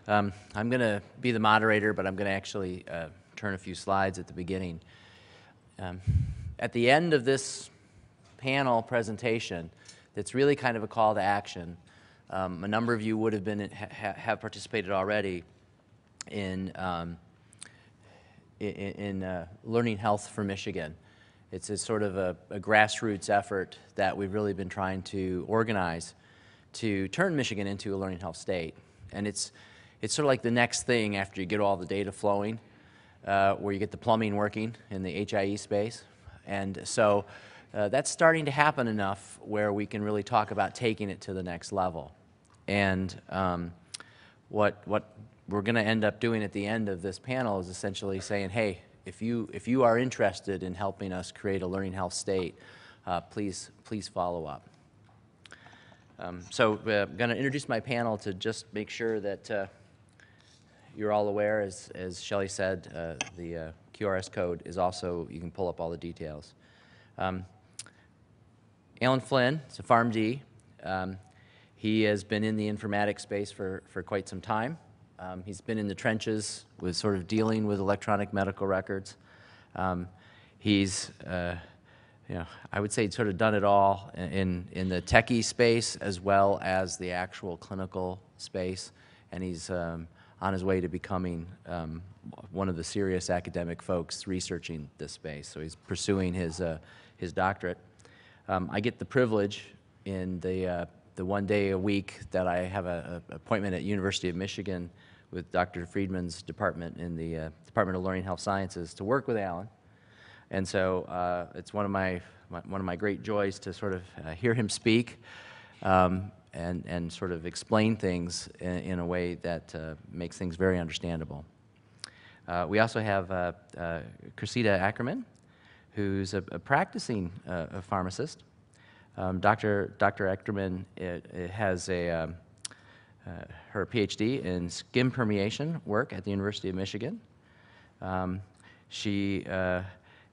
I'm going to be the moderator, but I'm going to actually turn a few slides at the beginning. At the end of this panel presentation, it's really kind of a call to action. A number of you would have been have participated already in Learning Health for Michigan. It's a sort of a grassroots effort that we've really been trying to organize to turn Michigan into a learning health state. And it's sort of like the next thing after you get all the data flowing, where you get the plumbing working in the HIE space. And so that's starting to happen enough where we can really talk about taking it to the next level. And what we're going to end up doing at the end of this panel is essentially saying, hey, if you are interested in helping us create a learning health state, please follow up. So I'm going to introduce my panel to just make sure that you're all aware, as Shelley said, the QRS code is also, you can pull up all the details. Alan Flynn is a Pharmd. He has been in the informatics space for quite some time. He's been in the trenches with sort of dealing with electronic medical records. He's, I would say sort of done it all in the techie space as well as the actual clinical space, and he's on his way to becoming one of the serious academic folks researching this space. So he's pursuing his doctorate. I get the privilege in the 1 day a week that I have an appointment at University of Michigan with Dr. Friedman's department in the Department of Learning Health Sciences to work with Alan. And so it's one of my great joys to sort of hear him speak and sort of explain things in a way that makes things very understandable. We also have Chrisita Ackerman, who's a practicing pharmacist. Dr. Ackermann has her PhD in skin permeation work at the University of Michigan. She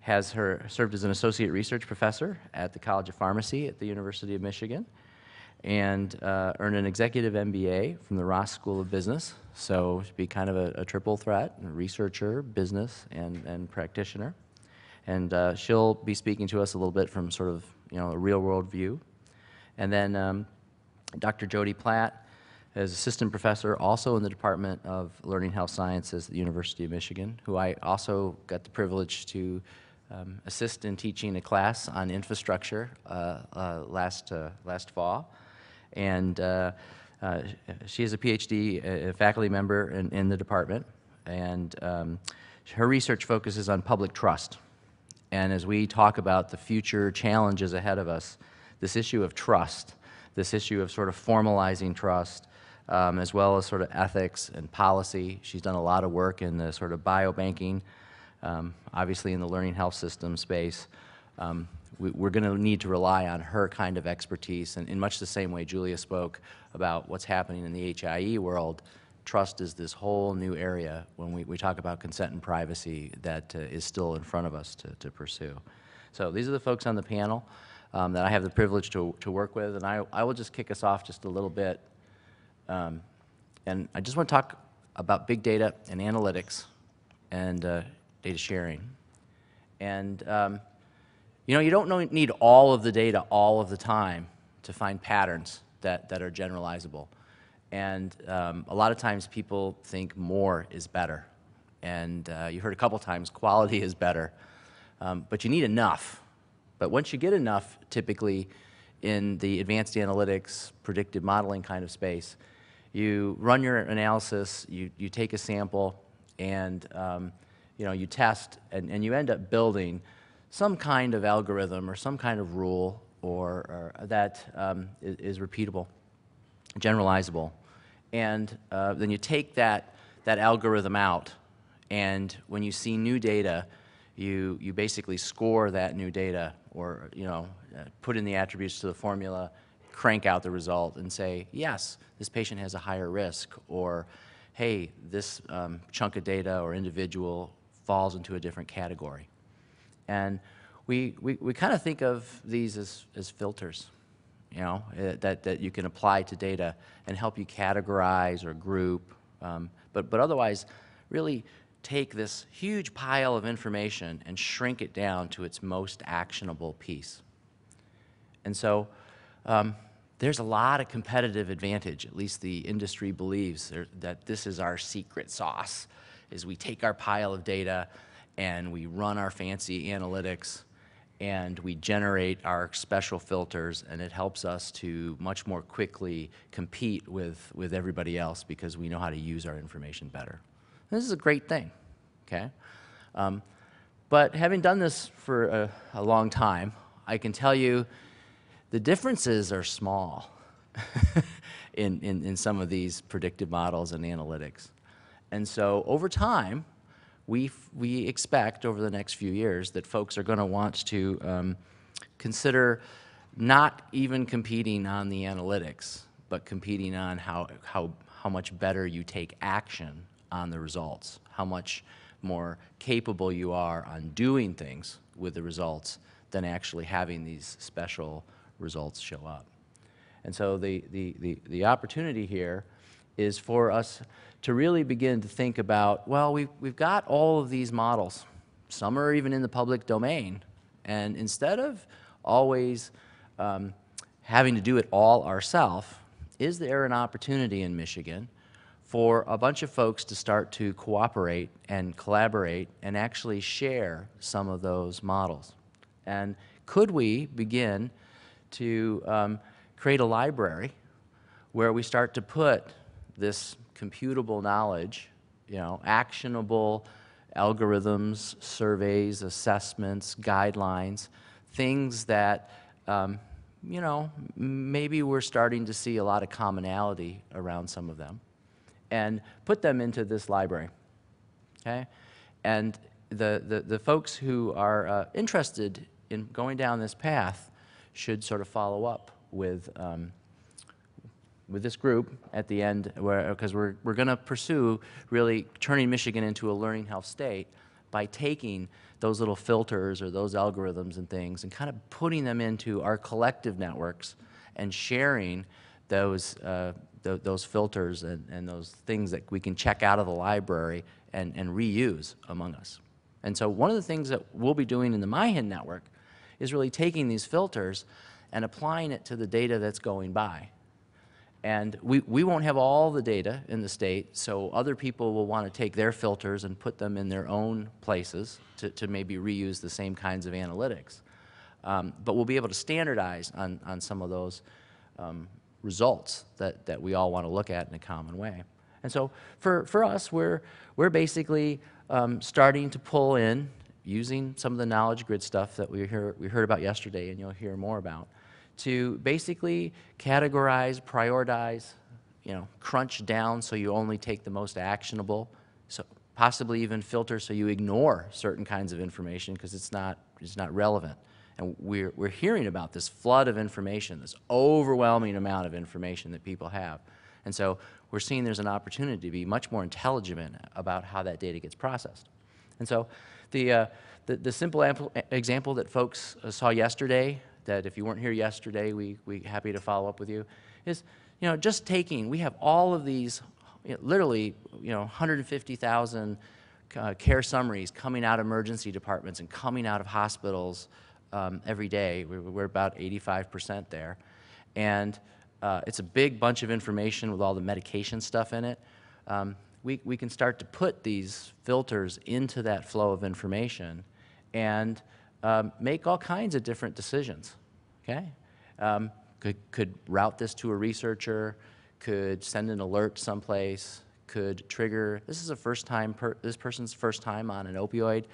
has served as an associate research professor at the College of Pharmacy at the University of Michigan, and earned an executive MBA from the Ross School of Business. So she'd be kind of a triple threat: a researcher, business, and practitioner. And she'll be speaking to us a little bit from sort of a real-world view. And then Dr. Jodyn Platt is assistant professor also in the Department of Learning Health Sciences at the University of Michigan, who I also got the privilege to assist in teaching a class on infrastructure last fall. And she is a PhD, a faculty member in the department, and her research focuses on public trust. And as we talk about the future challenges ahead of us, this issue of trust, this issue of sort of formalizing trust, as well as sort of ethics and policy. She's done a lot of work in the sort of biobanking, obviously in the learning health system space. We're going to need to rely on her kind of expertise. And in much the same way Julia spoke about what's happening in the HIE world, trust is this whole new area when we talk about consent and privacy that is still in front of us to pursue. So these are the folks on the panel that I have the privilege to work with, and I will just kick us off just a little bit. And I just want to talk about big data and analytics and data sharing. And you don't need all of the data all of the time to find patterns that are generalizable. And a lot of times people think more is better. And you heard a couple times quality is better. But you need enough. But once you get enough, typically in the advanced analytics, predictive modeling kind of space, you run your analysis, you take a sample, and you test, and you end up building some kind of algorithm or some kind of rule or that is repeatable, generalizable. And then you take that algorithm out, and when you see new data, you basically score that new data, or put in the attributes to the formula, crank out the result, and say, yes, this patient has a higher risk, or hey, this chunk of data or individual falls into a different category. And we kind of think of these as filters, that you can apply to data and help you categorize or group But otherwise, really take this huge pile of information and shrink it down to its most actionable piece. And so there's a lot of competitive advantage, at least the industry believes that this is our secret sauce, is we take our pile of data and we run our fancy analytics and we generate our special filters, and it helps us to much more quickly compete with everybody else because we know how to use our information better. And this is a great thing, okay? But having done this for a long time, I can tell you the differences are small in some of these predictive models and analytics. And so over time, we expect over the next few years that folks are going to want to consider not even competing on the analytics, but competing on how much better you take action on the results, how much more capable you are on doing things with the results than actually having these special results show up. And so the opportunity here is for us to really begin to think about, well, we've got all of these models. Some are even in the public domain. And instead of always having to do it all ourselves, is there an opportunity in Michigan for a bunch of folks to start to cooperate and collaborate and actually share some of those models? And could we begin to create a library where we start to put this computable knowledge, actionable algorithms, surveys, assessments, guidelines, things that, maybe we're starting to see a lot of commonality around some of them, and put them into this library, okay? And the folks who are interested in going down this path should sort of follow up with this group at the end, because we're going to pursue really turning Michigan into a learning health state by taking those little filters or those algorithms and things and kind of putting them into our collective networks and sharing those filters and those things that we can check out of the library and reuse among us. And so one of the things that we'll be doing in the MyHIN network is really taking these filters and applying it to the data that's going by. And we won't have all the data in the state, so other people will want to take their filters and put them in their own places to maybe reuse the same kinds of analytics. But we'll be able to standardize on some of those results that we all want to look at in a common way. And so for us, we're basically starting to pull in, using some of the knowledge grid stuff that we heard about yesterday and you'll hear more about, to basically categorize, prioritize, crunch down so you only take the most actionable, so possibly even filter so you ignore certain kinds of information because it's not relevant. And we're hearing about this flood of information, this overwhelming amount of information that people have. And so we're seeing there's an opportunity to be much more intelligent about how that data gets processed. And so the simple example that folks saw yesterday, that if you weren't here yesterday, we're happy to follow up with you, is just taking, we have all of these, literally 150,000 care summaries coming out of emergency departments and coming out of hospitals every day. We're about 85% there. And it's a big bunch of information with all the medication stuff in it. We can start to put these filters into that flow of information and make all kinds of different decisions, okay? Could route this to a researcher, could send an alert someplace, could trigger, this is this person's first time on an opioid.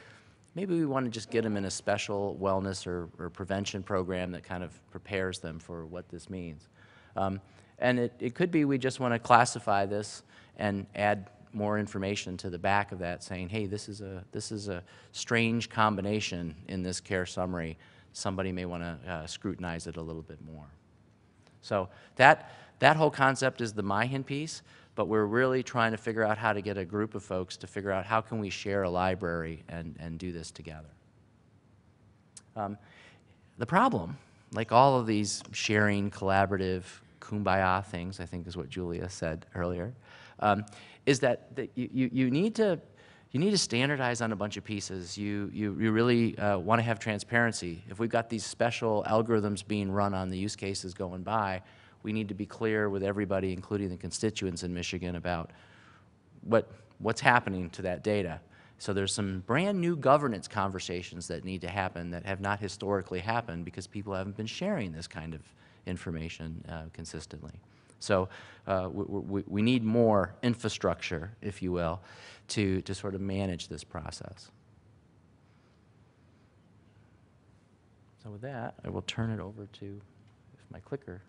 Maybe we want to just get them in a special wellness or prevention program that kind of prepares them for what this means. And it could be we just want to classify this and add more information to the back of that saying, hey, this is a strange combination in this care summary. Somebody may want to scrutinize it a little bit more. So that whole concept is the MyHIN piece, but we're really trying to figure out how to get a group of folks to figure out how can we share a library and do this together. The problem, like all of these sharing, collaborative, kumbaya things, I think is what Julia said earlier, is that you need to standardize on a bunch of pieces. You really want to have transparency. If we've got these special algorithms being run on the use cases going by, we need to be clear with everybody, including the constituents in Michigan, about what's happening to that data. So there's some brand new governance conversations that need to happen that have not historically happened because people haven't been sharing this kind of information consistently. So we need more infrastructure, if you will, to sort of manage this process. So with that, I will turn it over to my clicker.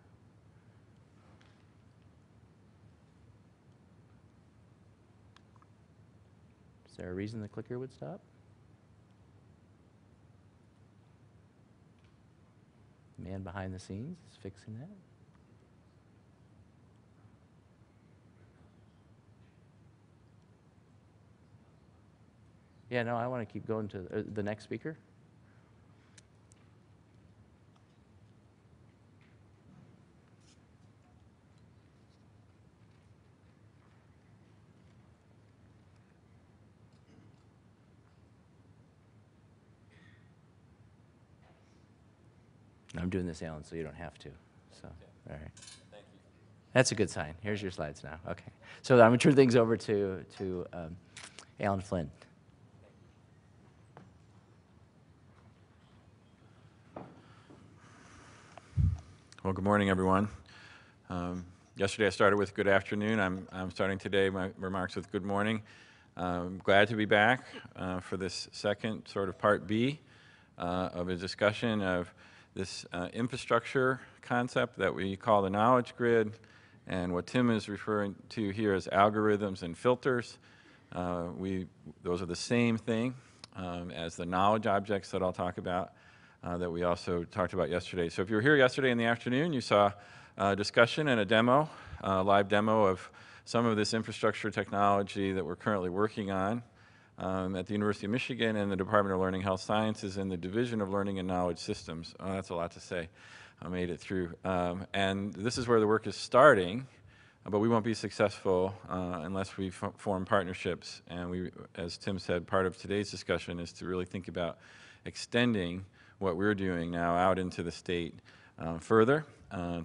Is there a reason the clicker would stop? The man behind the scenes is fixing that. Yeah, no, I want to keep going to the next speaker. I'm doing this, Alan, so you don't have to. So, all right. Thank you. That's a good sign. Here's your slides now. Okay. So I'm going to turn things over to Alan Flynn. Well, good morning, everyone. Yesterday I started with good afternoon. I'm starting today my remarks with good morning. I'm glad to be back for this second sort of part B of a discussion of this infrastructure concept that we call the knowledge grid, and what Tim is referring to here as algorithms and filters. Those are the same thing as the knowledge objects that I'll talk about that we also talked about yesterday. So if you were here yesterday in the afternoon, you saw a discussion and a demo, a live demo of some of this infrastructure technology that we're currently working on at the University of Michigan and the Department of Learning Health Sciences and the Division of Learning and Knowledge Systems. Oh, that's a lot to say. I made it through. And this is where the work is starting, but we won't be successful unless we form partnerships. And we, as Tim said, part of today's discussion is to really think about extending what we're doing now out into the state further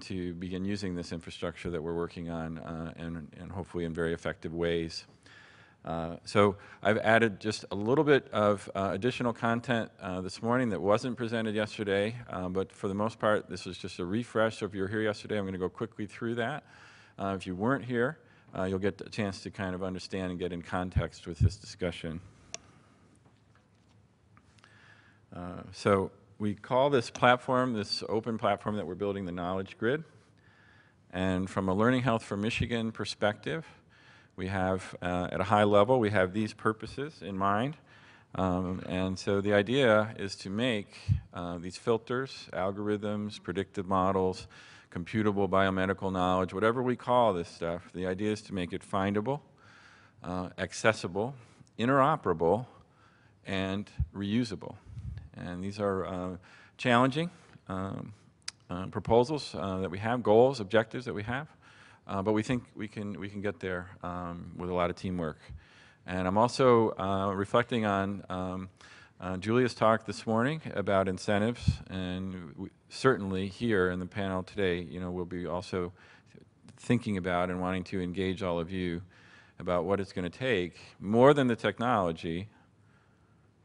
to begin using this infrastructure that we're working on and hopefully in very effective ways. So I've added just a little bit of additional content this morning that wasn't presented yesterday, but for the most part, this was just a refresh. So if you were here yesterday, I'm going to go quickly through that. If you weren't here, you'll get a chance to kind of understand and get in context with this discussion. So we call this platform, this open platform that we're building, the Knowledge Grid. And from a Learning Health for Michigan perspective, we have, at a high level, we have these purposes in mind. And so the idea is to make these filters, algorithms, predictive models, computable biomedical knowledge, whatever we call this stuff, the idea is to make it findable, accessible, interoperable, and reusable. And these are challenging proposals that we have, goals, objectives that we have. But we think we can get there with a lot of teamwork. And I'm also reflecting on Julia's talk this morning about incentives, and certainly here in the panel today, you know, we'll be also thinking about and wanting to engage all of you about what it's going to take, more than the technology,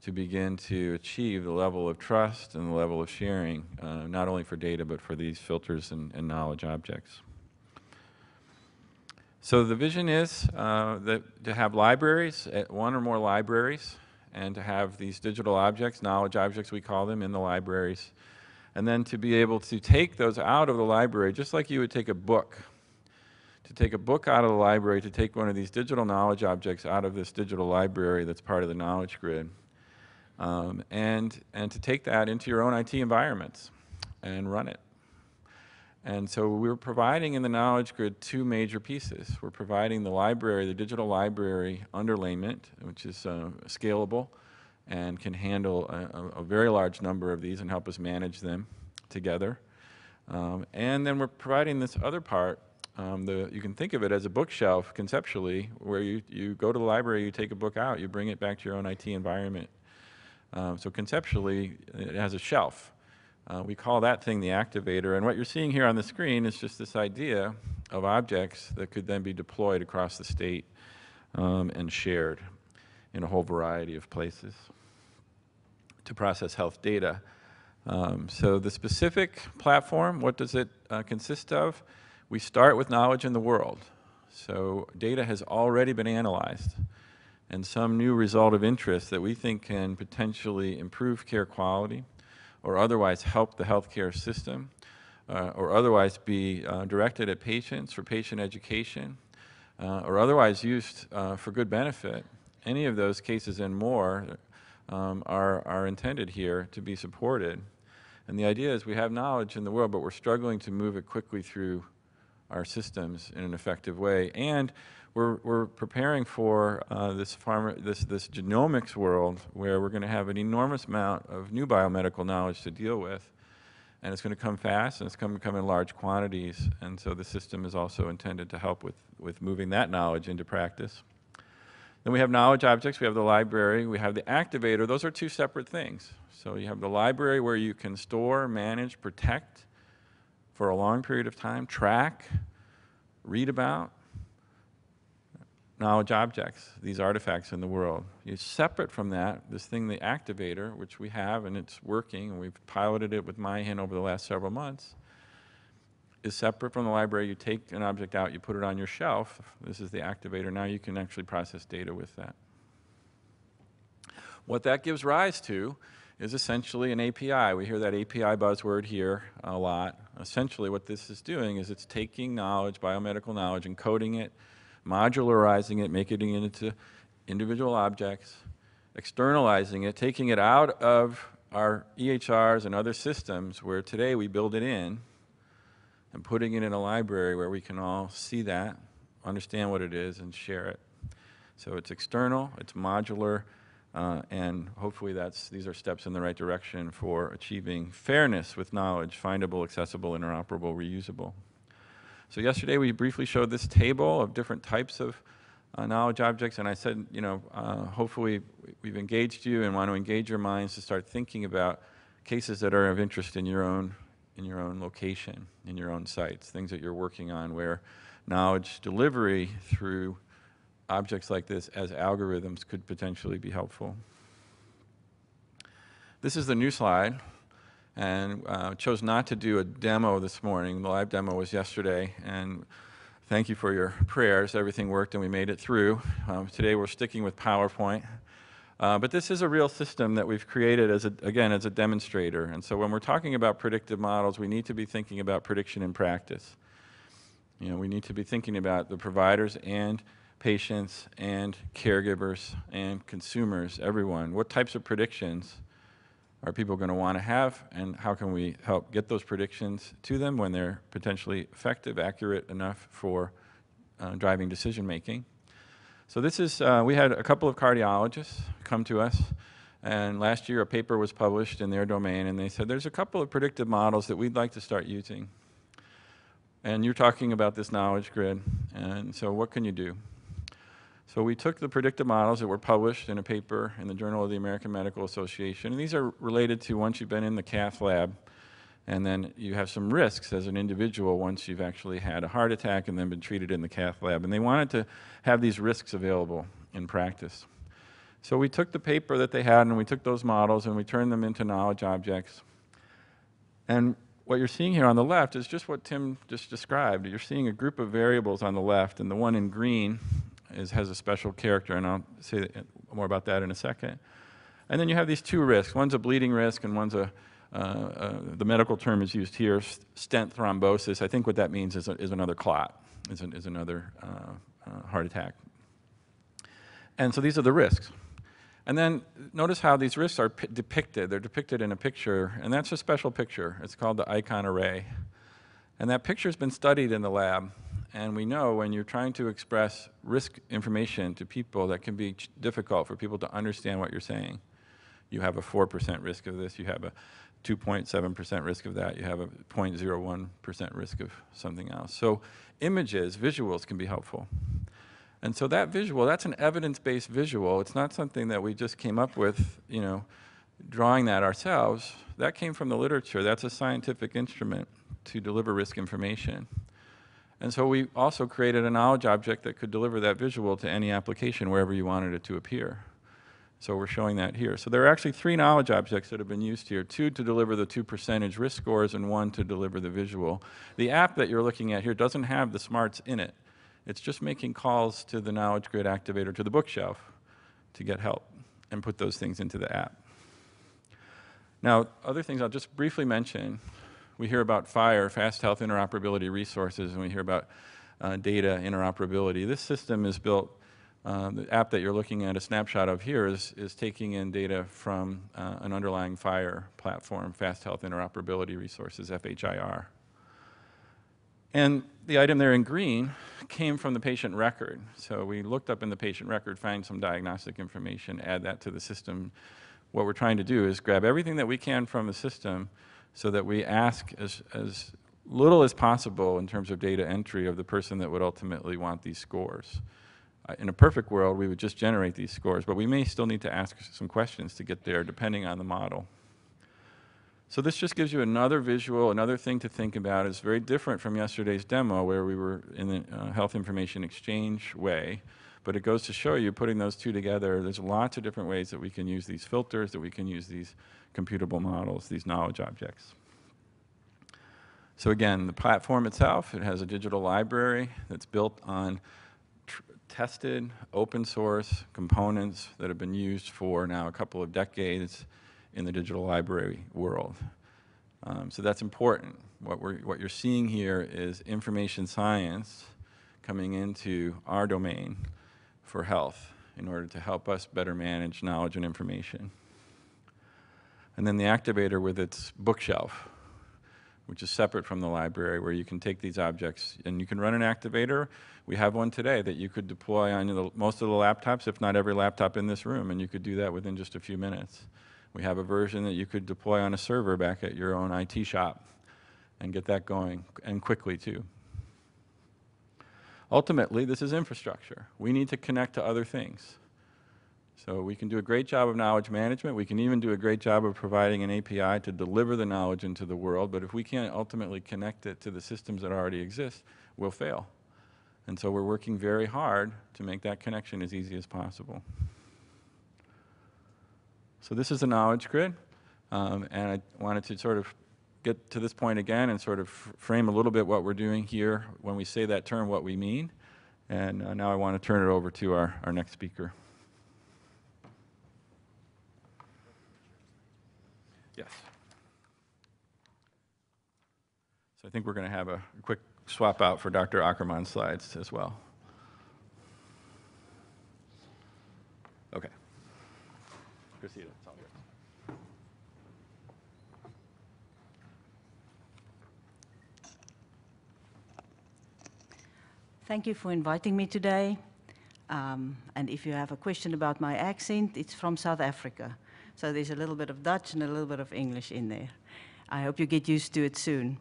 to begin to achieve the level of trust and the level of sharing, not only for data, but for these filters and knowledge objects. So the vision is to have libraries, one or more libraries, and to have these digital objects, knowledge objects we call them, in the libraries, and then to be able to take those out of the library, just like you would take a book. To take a book out of the library, to take one of these digital knowledge objects out of this digital library that's part of the knowledge grid, and to take that into your own IT environments and run it. And so we're providing in the knowledge grid two major pieces. We're providing the library, the digital library Underlayment, which is scalable and can handle a very large number of these and help us manage them together. And then we're providing this other part, You can think of it as a bookshelf conceptually, where you go to the library, you take a book out, you bring it back to your own IT environment. So conceptually, it has a shelf. We call that thing the activator, and what you're seeing here on the screen is just this idea of objects that could then be deployed across the state and shared in a whole variety of places to process health data. So the specific platform, what does it consist of? We start with knowledge in the world. So data has already been analyzed, and some new result of interest that we think can potentially improve care quality or otherwise help the healthcare system or otherwise be directed at patients for patient education or otherwise used for good benefit. Any of those cases and more are intended here to be supported. And the idea is we have knowledge in the world, but we're struggling to move it quickly through our systems in an effective way. And we're preparing for this genomics world where we're going to have an enormous amount of new biomedical knowledge to deal with. And it's going to come fast, and it's going to come in large quantities. And so the system is also intended to help with moving that knowledge into practice. Then we have knowledge objects, we have the library, we have the activator. Those are two separate things. So you have the library where you can store, manage, protect for a long period of time, track, read about knowledge objects, these artifacts in the world. You're separate from that, this thing, the activator, which we have and it's working, and we've piloted it with MyHin over the last several months, is separate from the library. You take an object out, you put it on your shelf. This is the activator. Now you can actually process data with that. What that gives rise to is essentially an API. We hear that API buzzword here a lot. Essentially what this is doing is it's taking knowledge, biomedical knowledge, and coding it, modularizing it, making it into individual objects, externalizing it, taking it out of our EHRs and other systems where today we build it in, and putting it in a library where we can all see that, understand what it is, and share it. So it's external, it's modular, and hopefully these are steps in the right direction for achieving fairness with knowledge, findable, accessible, interoperable, reusable. So yesterday we briefly showed this table of different types of knowledge objects, and I said, you know, hopefully we've engaged you and want to engage your minds to start thinking about cases that are of interest in your own location, in your own sites, things that you're working on where knowledge delivery through objects like this as algorithms could potentially be helpful. This is the new slide, and chose not to do a demo this morning. The live demo was yesterday, and thank you for your prayers. Everything worked and we made it through. Today we're sticking with PowerPoint. But this is a real system that we've created as a demonstrator. And so when we're talking about predictive models, we need to be thinking about prediction in practice. You know, we need to be thinking about the providers and patients and caregivers and consumers, everyone. What types of predictions are people going to want to have, and how can we help get those predictions to them when they're potentially effective, accurate enough for driving decision making? So this is, we had a couple of cardiologists come to us, and last year a paper was published in their domain, and they said, there's a couple of predictive models that we'd like to start using. And you're talking about this knowledge grid, and so what can you do? So we took the predictive models that were published in a paper in the Journal of the American Medical Association, and these are related to once you've been in the cath lab, and then you have some risks as an individual once you've actually had a heart attack and then been treated in the cath lab. And they wanted to have these risks available in practice. So we took the paper that they had and we took those models and we turned them into knowledge objects. And what you're seeing here on the left is just what Tim just described. You're seeing a group of variables on the left, and the one in green has a special character, and I'll say more about that in a second. And then you have these two risks. One's a bleeding risk and one's the medical term is used here, stent thrombosis. I think what that means is another clot, is another heart attack. And so these are the risks. And then notice how these risks are depicted. They're depicted in a picture, and that's a special picture. It's called the icon array. And that picture's been studied in the lab, and we know when you're trying to express risk information to people, that can be difficult for people to understand what you're saying. You have a 4% risk of this, you have a 2.7% risk of that. You have a 0.01% risk of something else. So images, visuals can be helpful. And so that visual, that's an evidence-based visual. It's not something that we just came up with, you know, drawing that ourselves. That came from the literature. That's a scientific instrument to deliver risk information. And so we also created a knowledge object that could deliver that visual to any application wherever you wanted it to appear. So we're showing that here. So there are actually 3 knowledge objects that have been used here, 2 to deliver the 2% risk scores and 1 to deliver the visual. The app that you're looking at here doesn't have the smarts in it. It's just making calls to the knowledge grid activator, to the bookshelf, to get help and put those things into the app. Now, other things I'll just briefly mention. We hear about FHIR, Fast Health Interoperability Resources, and we hear about data interoperability. This system is built, the app that you're looking at a snapshot of here is taking in data from an underlying FHIR platform, Fast Health Interoperability Resources, FHIR. And the item there in green came from the patient record. So we looked up in the patient record, find some diagnostic information, add that to the system. What we're trying to do is grab everything that we can from the system so that we ask as little as possible in terms of data entry of the person that would ultimately want these scores. In a perfect world, we would just generate these scores, but we may still need to ask some questions to get there, depending on the model. So this just gives you another visual, another thing to think about. It's very different from yesterday's demo where we were in the health information exchange way, but it goes to show you, putting those two together, there's lots of different ways that we can use these filters, that we can use these computable models, these knowledge objects. So again, the platform itself, it has a digital library that's built on tested, open source components that have been used for now a couple of decades in the digital library world. So that's important. What you're seeing here is information science coming into our domain for health in order to help us better manage knowledge and information. And then the activator with its bookshelf, which is separate from the library, where you can take these objects and you can run an activator. We have one today that you could deploy on most of the laptops, if not every laptop in this room, and you could do that within just a few minutes. We have a version that you could deploy on a server back at your own IT shop and get that going, and quickly too. Ultimately, this is infrastructure. We need to connect to other things. So we can do a great job of knowledge management. We can even do a great job of providing an API to deliver the knowledge into the world, but if we can't ultimately connect it to the systems that already exist, we'll fail. And so we're working very hard to make that connection as easy as possible. So this is the knowledge grid, and I wanted to sort of get to this point again and sort of frame a little bit what we're doing here when we say that term, what we mean. And now I want to turn it over to our next speaker. Yes. So I think we're going to have a quick swap out for Dr. Ackermann's slides as well. Okay. Chrisita, it's all yours. Thank you for inviting me today. And if you have a question about my accent, it's from South Africa. So there's a little bit of Dutch and a little bit of English in there. I hope you get used to it soon.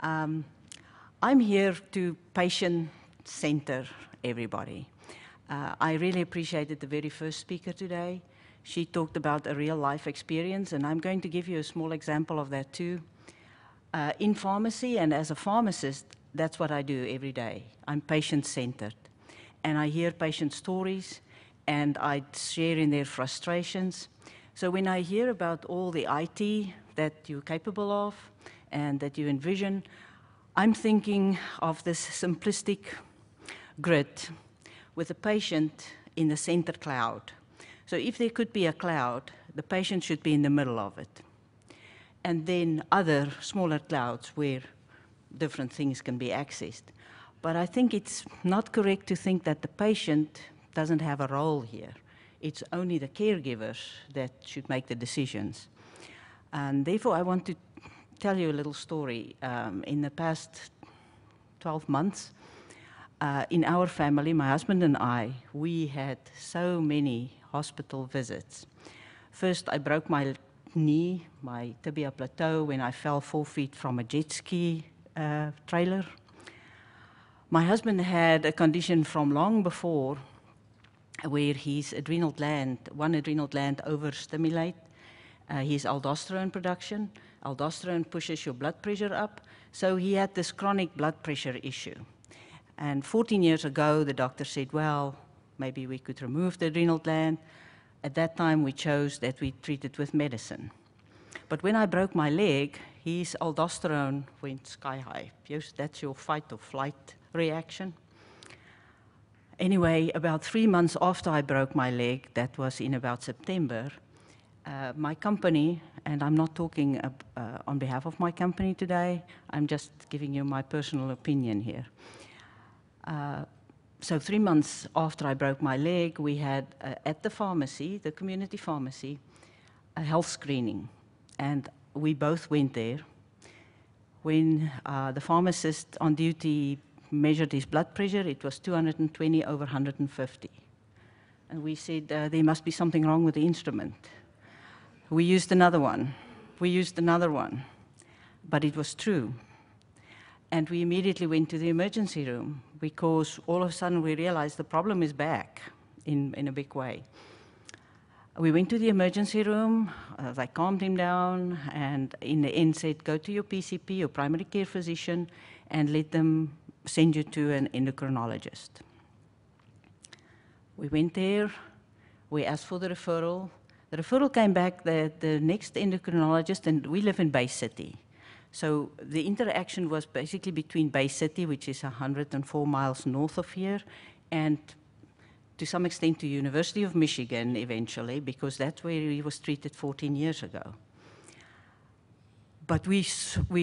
I'm here to patient-center everybody. I really appreciated the very first speaker today. She talked about a real-life experience, and I'm going to give you a small example of that too. In pharmacy and as a pharmacist, that's what I do every day. I'm patient-centered. And I hear patient stories, and I share in their frustrations. So when I hear about all the IT that you're capable of and that you envision, I'm thinking of this simplistic grid with a patient in the center cloud. So if there could be a cloud, the patient should be in the middle of it. And then other smaller clouds where different things can be accessed. But I think it's not correct to think that the patient doesn't have a role here. It's only the caregivers that should make the decisions. And therefore, I want to tell you a little story. In the past 12 months, in our family, my husband and I, we had so many hospital visits. First, I broke my knee, my tibia plateau, when I fell 4 feet from a jet ski trailer. My husband had a condition from long before where his adrenal gland, one adrenal gland overstimulate his aldosterone production. Aldosterone pushes your blood pressure up. So he had this chronic blood pressure issue. And 14 years ago, the doctor said, well, maybe we could remove the adrenal gland. At that time, we chose that we treat it with medicine. But when I broke my leg, his aldosterone went sky high. Yes, that's your fight or flight reaction. Anyway, about 3 months after I broke my leg, that was in about September, my company, and I'm not talking on behalf of my company today, I'm just giving you my personal opinion here. So 3 months after I broke my leg, we had at the pharmacy, the community pharmacy, a health screening. And we both went there. When the pharmacist on duty measured his blood pressure, it was 220 over 150. And we said, there must be something wrong with the instrument. We used another one. We used another one. But it was true. And we immediately went to the emergency room because all of a sudden we realized the problem is back in a big way. We went to the emergency room, they calmed him down, and in the end said, go to your PCP, your primary care physician, and let them send you to an endocrinologist. We went there, we asked for the referral. The referral came back that the next endocrinologist, and we live in Bay City. So the interaction was basically between Bay City, which is 104 miles north of here, and to some extent to University of Michigan eventually, because that's where he was treated 14 years ago. But we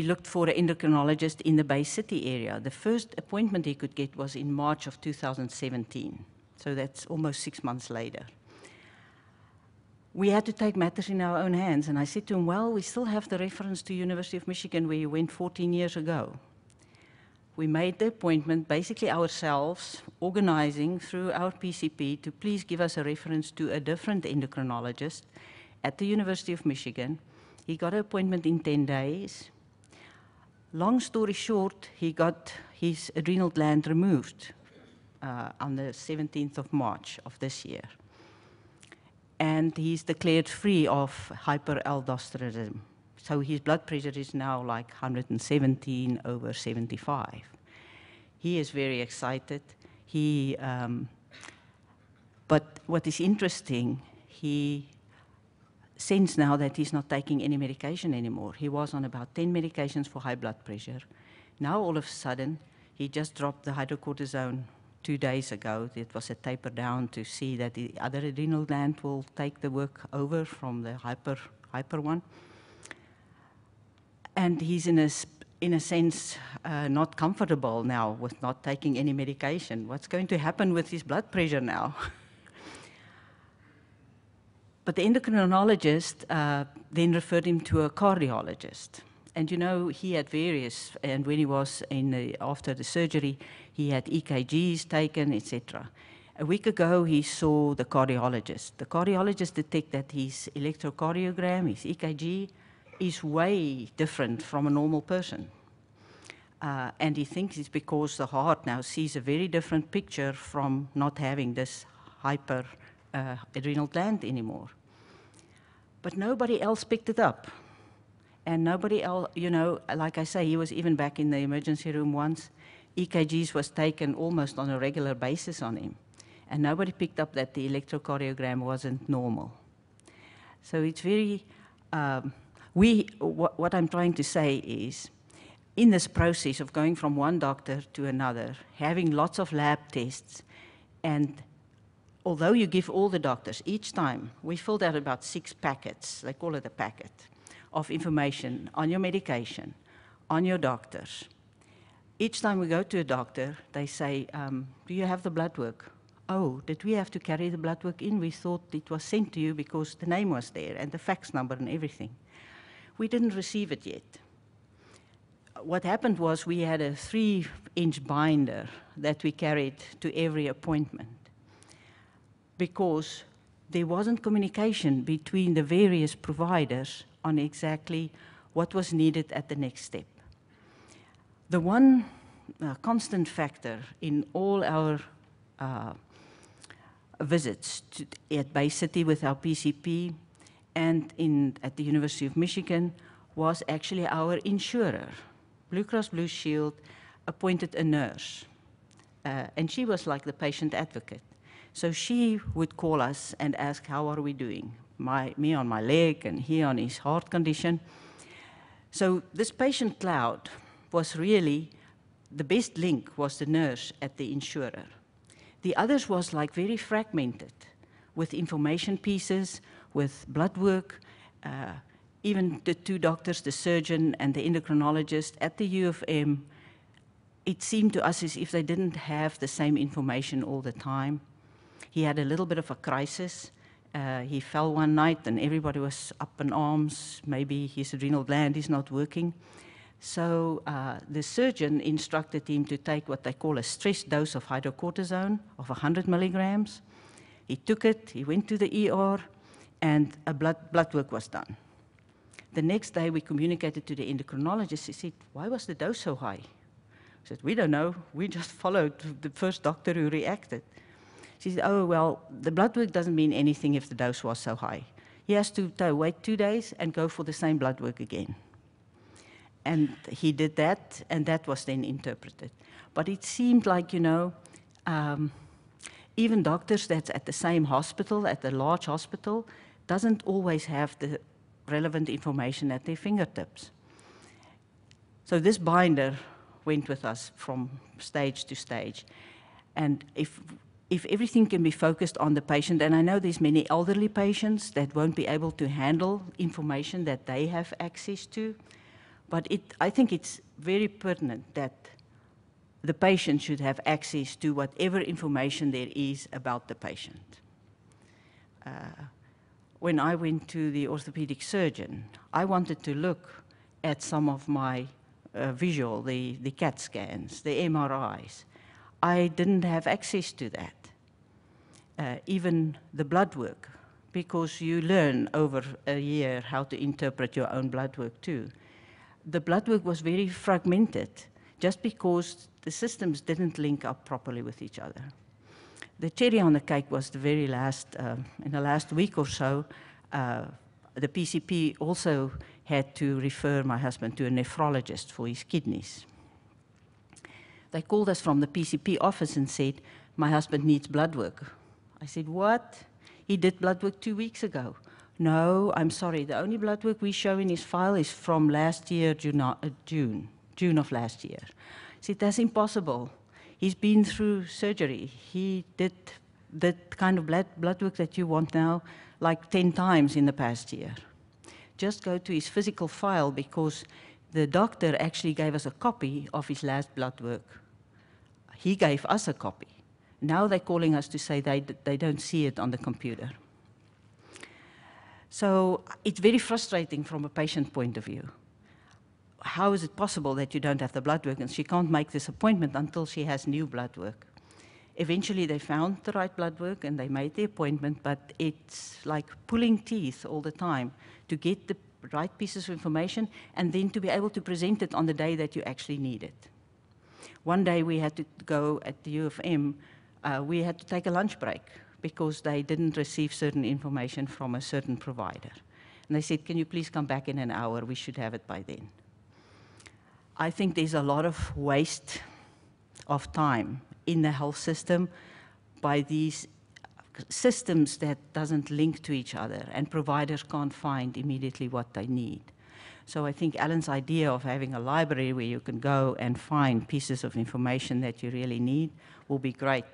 looked for an endocrinologist in the Bay City area. The first appointment he could get was in March of 2017. So that's almost 6 months later. We had to take matters in our own hands, and I said to him, well, we still have the reference to University of Michigan where you went 14 years ago. We made the appointment basically ourselves, organizing through our PCP to please give us a reference to a different endocrinologist at the University of Michigan. He got an appointment in 10 days. Long story short, he got his adrenal gland removed on the 17th of March of this year. And he's declared free of hyperaldosteronism. So his blood pressure is now like 117 over 75. He is very excited. But what is interesting, he sense now that he's not taking any medication anymore. He was on about 10 medications for high blood pressure. Now, all of a sudden, he just dropped the hydrocortisone 2 days ago. It was a taper down to see that the other adrenal gland will take the work over from the hyper one. And he's in a sense not comfortable now with not taking any medication. What's going to happen with his blood pressure now? But the endocrinologist then referred him to a cardiologist. And you know, he had various, and when he was after the surgery, he had EKGs taken, etc. A week ago, he saw the cardiologist. The cardiologist detected that his electrocardiogram, his EKG, is way different from a normal person. And he thinks it's because the heart now sees a very different picture from not having this hyper adrenal gland anymore. But nobody else picked it up. And nobody else, you know, like I say, he was even back in the emergency room once. EKGs was taken almost on a regular basis on him. And nobody picked up that the electrocardiogram wasn't normal. So it's very, what I'm trying to say is, in this process of going from one doctor to another, having lots of lab tests, and although you give all the doctors, each time, we filled out about 6 packets, they call it a packet, of information on your medication, on your doctors. Each time we go to a doctor, they say, do you have the blood work? Oh, did we have to carry the blood work in? We thought it was sent to you because the name was there and the fax number and everything. We didn't receive it yet. What happened was we had a 3-inch binder that we carried to every appointment because there wasn't communication between the various providers on exactly what was needed at the next step. The one constant factor in all our visits at Bay City with our PCP and at the University of Michigan was actually our insurer. Blue Cross Blue Shield appointed a nurse, and she was like the patient advocate. So she would call us and ask, how are we doing? Me on my leg and he on his heart condition. So this patient cloud was really, the best link was the nurse at the insurer. The others was like very fragmented with information pieces, with blood work, even the two doctors, the surgeon and the endocrinologist at the U of M, it seemed to us as if they didn't have the same information all the time. He had a little bit of a crisis. He fell one night and everybody was up in arms. Maybe his adrenal gland is not working. So the surgeon instructed him to take what they call a stress dose of hydrocortisone of 100 milligrams. He took it, he went to the ER, and a blood work was done. The next day we communicated to the endocrinologist. He said, why was the dose so high? I said, we don't know. We just followed the first doctor who reacted. She said, oh, well, the blood work doesn't mean anything if the dose was so high. He has to wait 2 days and go for the same blood work again. And he did that, and that was then interpreted. But it seemed like, you know, even doctors that's at the same hospital, at the large hospital, doesn't always have the relevant information at their fingertips. So this binder went with us from stage to stage. And if everything can be focused on the patient, and I know there's many elderly patients that won't be able to handle information that they have access to, but I think it's very pertinent that the patient should have access to whatever information there is about the patient. When I went to the orthopedic surgeon, I wanted to look at some of my visual, the CAT scans, the MRIs. I didn't have access to that. Even the blood work, because you learn over a year how to interpret your own blood work too. The blood work was very fragmented, just because the systems didn't link up properly with each other. The cherry on the cake was the very last, in the last week or so, the PCP also had to refer my husband to a nephrologist for his kidneys. They called us from the PCP office and said, my husband needs blood work. I said, what? He did blood work 2 weeks ago. No, I'm sorry, the only blood work we show in his file is from last year, June of last year. I said, that's impossible. He's been through surgery. He did that kind of blood work that you want now like 10 times in the past year. Just go to his physical file, because the doctor actually gave us a copy of his last blood work. He gave us a copy. Now they're calling us to say they don't see it on the computer. So it's very frustrating from a patient point of view. How is it possible that you don't have the blood work and she can't make this appointment until she has new blood work? Eventually they found the right blood work and they made the appointment, but it's like pulling teeth all the time to get the right pieces of information and then to be able to present it on the day that you actually need it. One day we had to go at the U of M, we had to take a lunch break because they didn't receive certain information from a certain provider. And they said, can you please come back in an hour? We should have it by then. I think there's a lot of waste of time in the health system by these systems that doesn't link to each other, and providers can't find immediately what they need. So I think Alan's idea of having a library where you can go and find pieces of information that you really need will be great.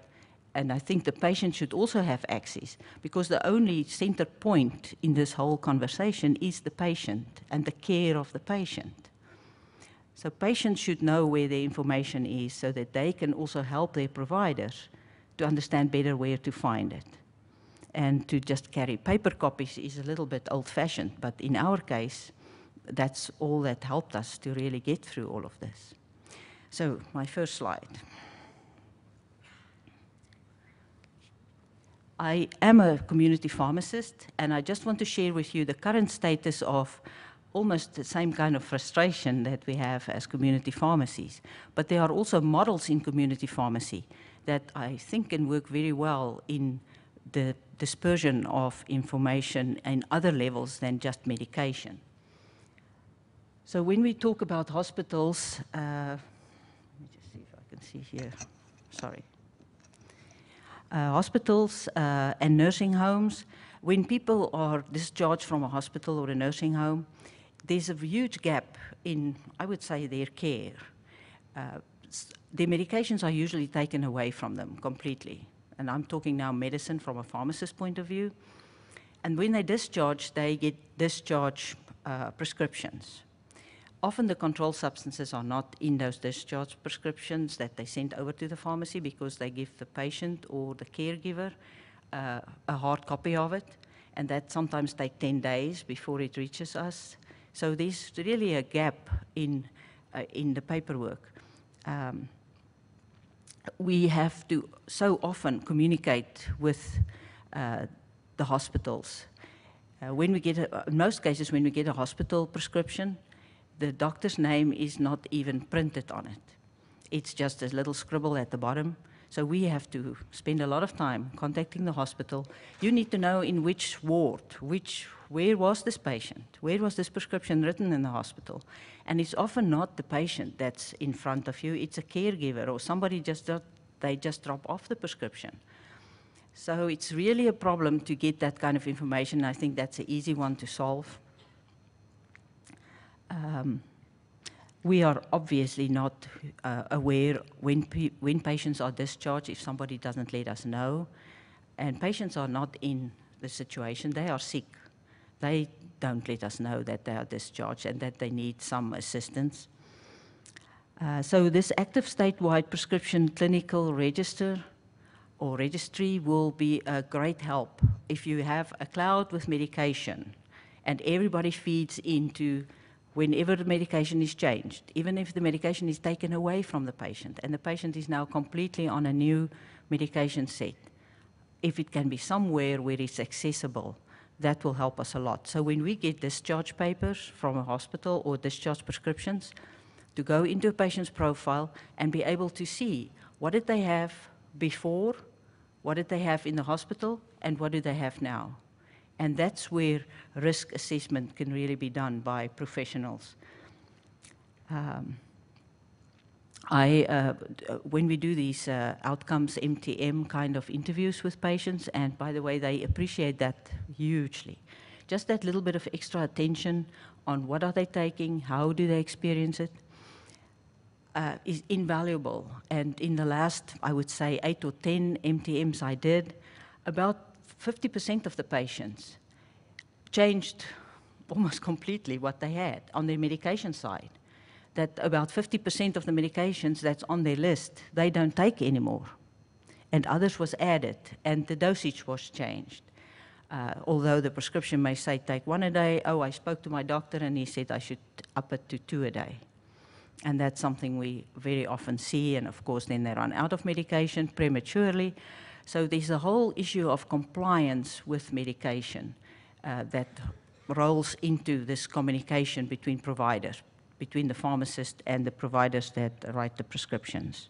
And I think the patient should also have access, because the only center point in this whole conversation is the patient and the care of the patient. So patients should know where their information is so that they can also help their providers to understand better where to find it. And to just carry paper copies is a little bit old-fashioned, but in our case, that's all that helped us to really get through all of this. So my first slide. I am a community pharmacist, and I just want to share with you the current status of almost the same kind of frustration that we have as community pharmacies. But there are also models in community pharmacy that I think can work very well in the dispersion of information in other levels than just medication. So when we talk about hospitals, let me just see if I can see here, sorry. Hospitals and nursing homes, when people are discharged from a hospital or a nursing home, there's a huge gap in, I would say, their care. Their medications are usually taken away from them completely. And I'm talking now medicine from a pharmacist's point of view. And when they discharge, they get discharge prescriptions. Often the controlled substances are not in those discharge prescriptions that they send over to the pharmacy because they give the patient or the caregiver a hard copy of it, and that sometimes takes 10 days before it reaches us. So there's really a gap in the paperwork. We have to so often communicate with the hospitals. When we get in most cases, when we get a hospital prescription, the doctor's name is not even printed on it. It's just a little scribble at the bottom. So we have to spend a lot of time contacting the hospital. You need to know in which ward, where was this patient? Where was this prescription written in the hospital? And it's often not the patient that's in front of you, it's a caregiver or somebody they just drop off the prescription. So it's really a problem to get that kind of information. I think that's an easy one to solve. We are obviously not aware when patients are discharged if somebody doesn't let us know. And patients are not in the situation, they are sick. They don't let us know that they are discharged and that they need some assistance. So this active statewide prescription clinical register or registry will be a great help if you have a cloud with medication and everybody feeds into whenever the medication is changed, even if the medication is taken away from the patient and the patient is now completely on a new medication set. If it can be somewhere where it's accessible, that will help us a lot. So when we get discharge papers from a hospital or discharge prescriptions, to go into a patient's profile and be able to see what did they have before, what did they have in the hospital, and what do they have now. And that's where risk assessment can really be done by professionals. When we do these outcomes MTM kind of interviews with patients, and by the way, they appreciate that hugely. Just that little bit of extra attention on what are they taking, how do they experience it, is invaluable. And in the last, I would say, 8 or 10 MTMs I did, about 50% of the patients changed almost completely what they had on their medication side. That about 50% of the medications that's on their list, they don't take anymore. And others was added, and the dosage was changed. Although the prescription may say take 1 a day, oh, I spoke to my doctor and he said I should up it to 2 a day. And that's something we very often see, and of course then they run out of medication prematurely. So there's a whole issue of compliance with medication that rolls into this communication between providers, between the pharmacist and the providers that write the prescriptions.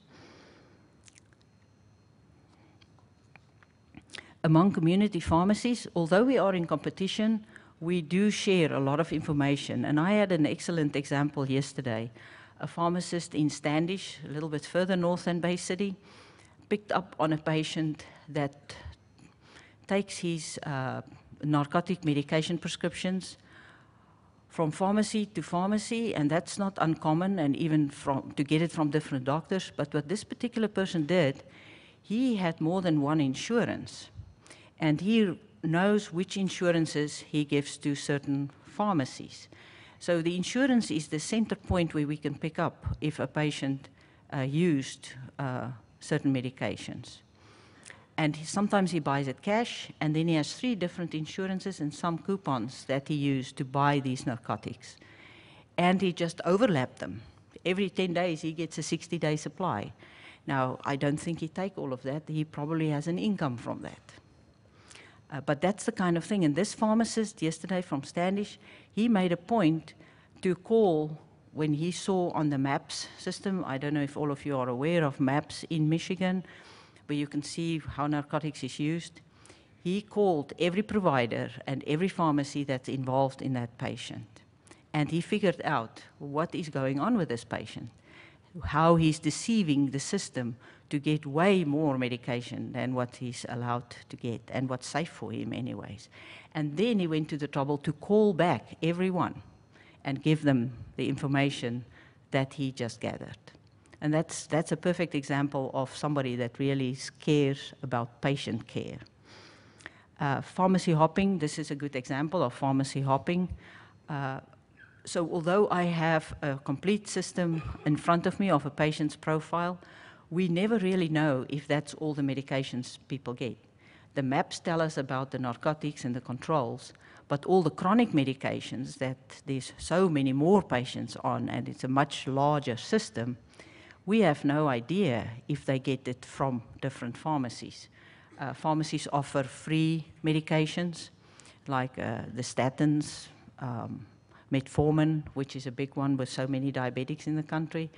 Among community pharmacies, although we are in competition, we do share a lot of information. And I had an excellent example yesterday. A pharmacist in Standish, a little bit further north than Bay City, picked up on a patient that takes his narcotic medication prescriptions from pharmacy to pharmacy, and that's not uncommon, and even to get it from different doctors. But what this particular person did, he had more than one insurance, and he knows which insurances he gives to certain pharmacies. So the insurance is the center point where we can pick up if a patient used certain medications. And sometimes he buys it cash, and then he has 3 different insurances and some coupons that he used to buy these narcotics. And he just overlapped them. Every 10 days he gets a 60-day supply. Now, I don't think he take all of that. He probably has an income from that. But that's the kind of thing. And this pharmacist yesterday from Standish, he made a point to call when he saw on the MAPS system. I don't know if all of you are aware of MAPS in Michigan, where you can see how narcotics is used. He called every provider and every pharmacy that's involved in that patient. And he figured out what is going on with this patient, how he's deceiving the system to get way more medication than what he's allowed to get and what's safe for him anyways. And then he went to the trouble to call back everyone and give them the information that he just gathered. And that's a perfect example of somebody that really cares about patient care. Pharmacy hopping, this is a good example of pharmacy hopping. So although I have a complete system in front of me of a patient's profile, we never really know if that's all the medications people get. The maps tell us about the narcotics and the controls, but all the chronic medications that there's so many more patients on, and it's a much larger system, we have no idea if they get it from different pharmacies. Pharmacies offer free medications, like the statins, metformin, which is a big one with so many diabetics in the country.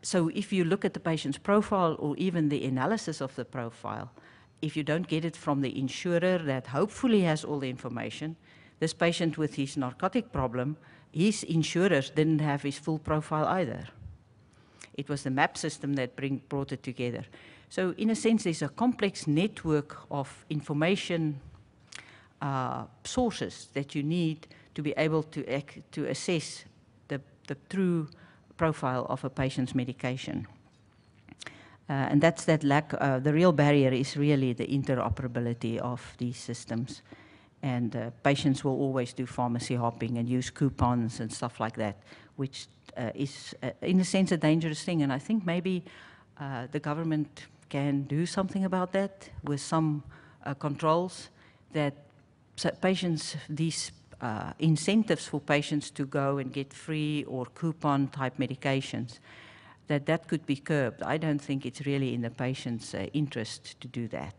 So if you look at the patient's profile or even the analysis of the profile, if you don't get it from the insurer that hopefully has all the information, this patient with his narcotic problem, his insurers didn't have his full profile either. It was the MAP system that brought it together. So in a sense, there's a complex network of information sources that you need to be able to assess the true profile of a patient's medication. And that's that lack, the real barrier is really the interoperability of these systems. And patients will always do pharmacy hopping and use coupons and stuff like that, which is, in a sense, a dangerous thing. And I think maybe the government can do something about that with some controls that patients, these incentives for patients to go and get free or coupon type medications, that could be curbed. I don't think it's really in the patient's interest to do that.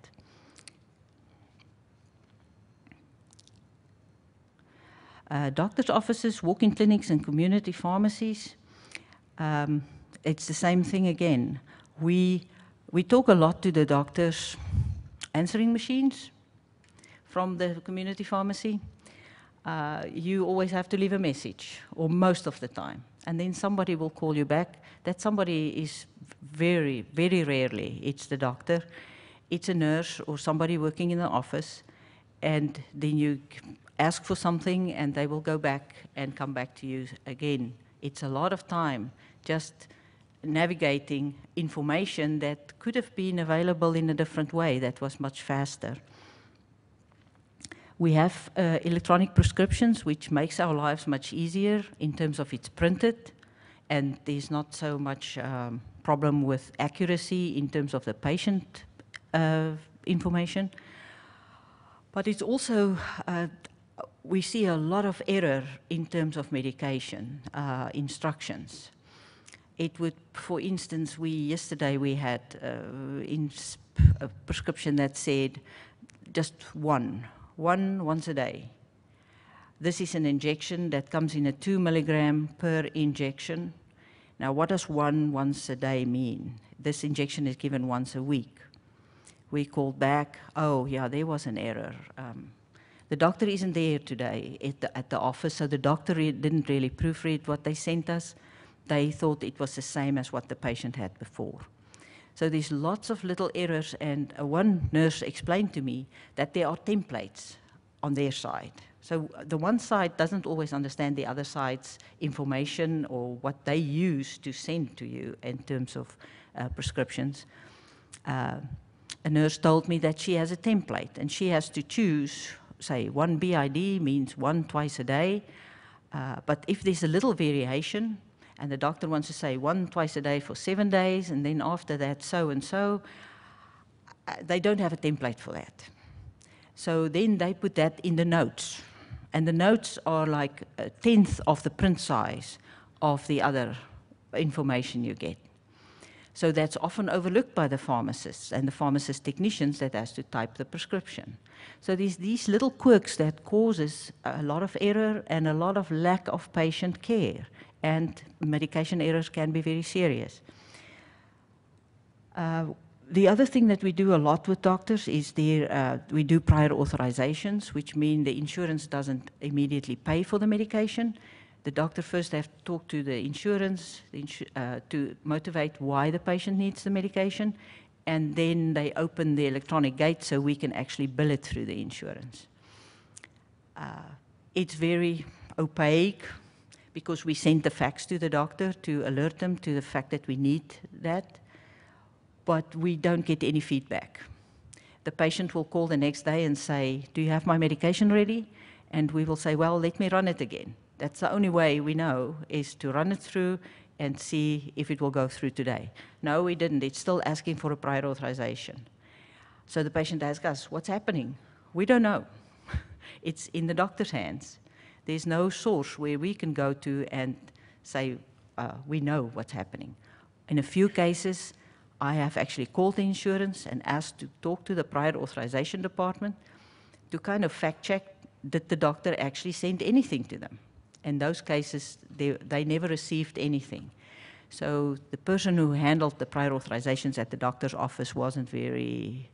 Doctors' offices, walk-in clinics, and community pharmacies, it's the same thing again. We talk a lot to the doctors' answering machines from the community pharmacy. You always have to leave a message, or most of the time, and then somebody will call you back. That somebody is very, very rarely, it's the doctor, it's a nurse or somebody working in the office, and then you ask for something and they will go back and come back to you again. It's a lot of time just navigating information that could have been available in a different way that was much faster. We have electronic prescriptions, which makes our lives much easier in terms of it's printed, and there's not so much problem with accuracy in terms of the patient information. But it's also, we see a lot of error in terms of medication instructions. It would, for instance, yesterday we had a prescription that said just once a day. This is an injection that comes in a 2 milligram per injection. Now, what does once a day mean? This injection is given once a week. We called back, oh yeah, there was an error. The doctor isn't there today at the office, so the doctor didn't really proofread what they sent us. They thought it was the same as what the patient had before. So there's lots of little errors, and one nurse explained to me that there are templates on their side. So the one side doesn't always understand the other side's information or what they use to send to you in terms of prescriptions. A nurse told me that she has a template, and she has to choose, say, 1 BID means 1 twice a day, but if there's a little variation, and the doctor wants to say 1 twice a day for 7 days, and then after that so and so, they don't have a template for that. So then they put that in the notes, and the notes are like 1/10 of the print size of the other information you get. So that's often overlooked by the pharmacists and the pharmacist technicians that has to type the prescription. So these little quirks that causes a lot of error and a lot of lack of patient care, and medication errors can be very serious. The other thing that we do a lot with doctors is we do prior authorizations, which mean the insurance doesn't immediately pay for the medication. The doctor first has to talk to the insurance to motivate why the patient needs the medication, and then they open the electronic gate so we can actually bill it through the insurance. It's very opaque because we send the fax to the doctor to alert them to the fact that we need that, but we don't get any feedback. The patient will call the next day and say, "Do you have my medication ready?" And we will say, "Well, let me run it again." That's the only way we know, is to run it through and see if it will go through today. No, we didn't. It's still asking for a prior authorization. So the patient asks us, "What's happening?" We don't know. It's in the doctor's hands. There's no source where we can go to and say, we know what's happening. In a few cases, I have actually called the insurance and asked to talk to the prior authorization department to kind of fact check, did the doctor actually send anything to them? In those cases, they never received anything. So the person who handled the prior authorizations at the doctor's office wasn't very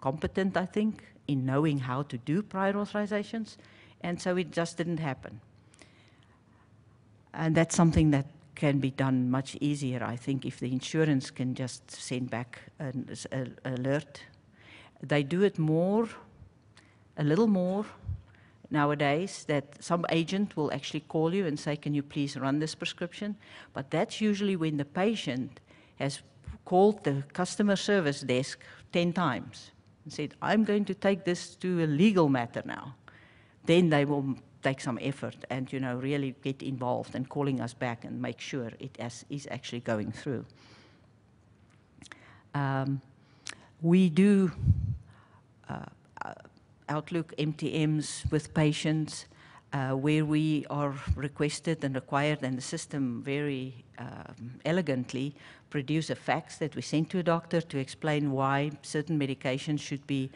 competent, I think, in knowing how to do prior authorizations, and so it just didn't happen. And that's something that can be done much easier, I think, if the insurance can just send back an alert. They do it a little more nowadays, that some agent will actually call you and say, "Can you please run this prescription?" But that's usually when the patient has called the customer service desk 10 times and said, "I'm going to take this to a legal matter now." Then they will take some effort and, you know, really get involved and calling us back and make sure it is actually going through. We do Outlook MTMs with patients where we are requested and required, and the system very elegantly produce a fax that we send to a doctor to explain why certain medications should be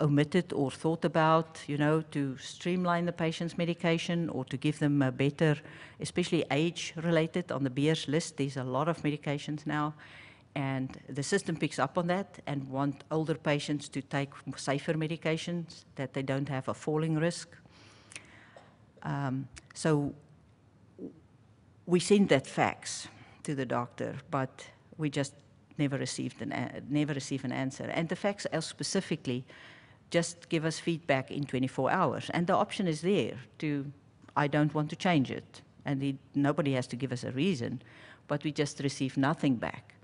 omitted or thought about, you know, to streamline the patient's medication or to give them a better, especially age-related. On the Beers list, there's a lot of medications now, and the system picks up on that and want older patients to take safer medications, that they don't have a falling risk. So we send that fax to the doctor, but we just never receive an answer. And the fax specifically just give us feedback in 24 hours. And the option is there to, I don't want to change it. And nobody has to give us a reason, but we just receive nothing back.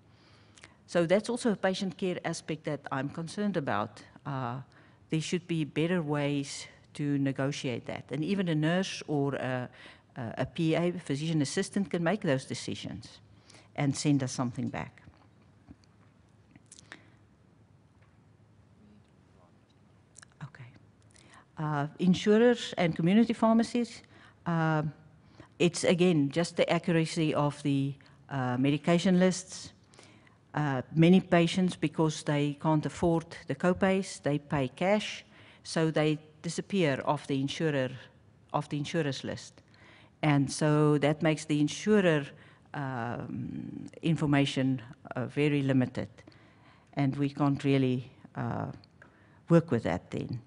So that's also a patient care aspect that I'm concerned about. There should be better ways to negotiate that. And even a nurse or a PA, physician assistant, can make those decisions and send us something back. Okay. Insurers and community pharmacies, it's again just the accuracy of the medication lists. Many patients, because they can't afford the copays, they pay cash, so they disappear off the insurer's list. And so that makes the insurer information very limited, and we can't really work with that then.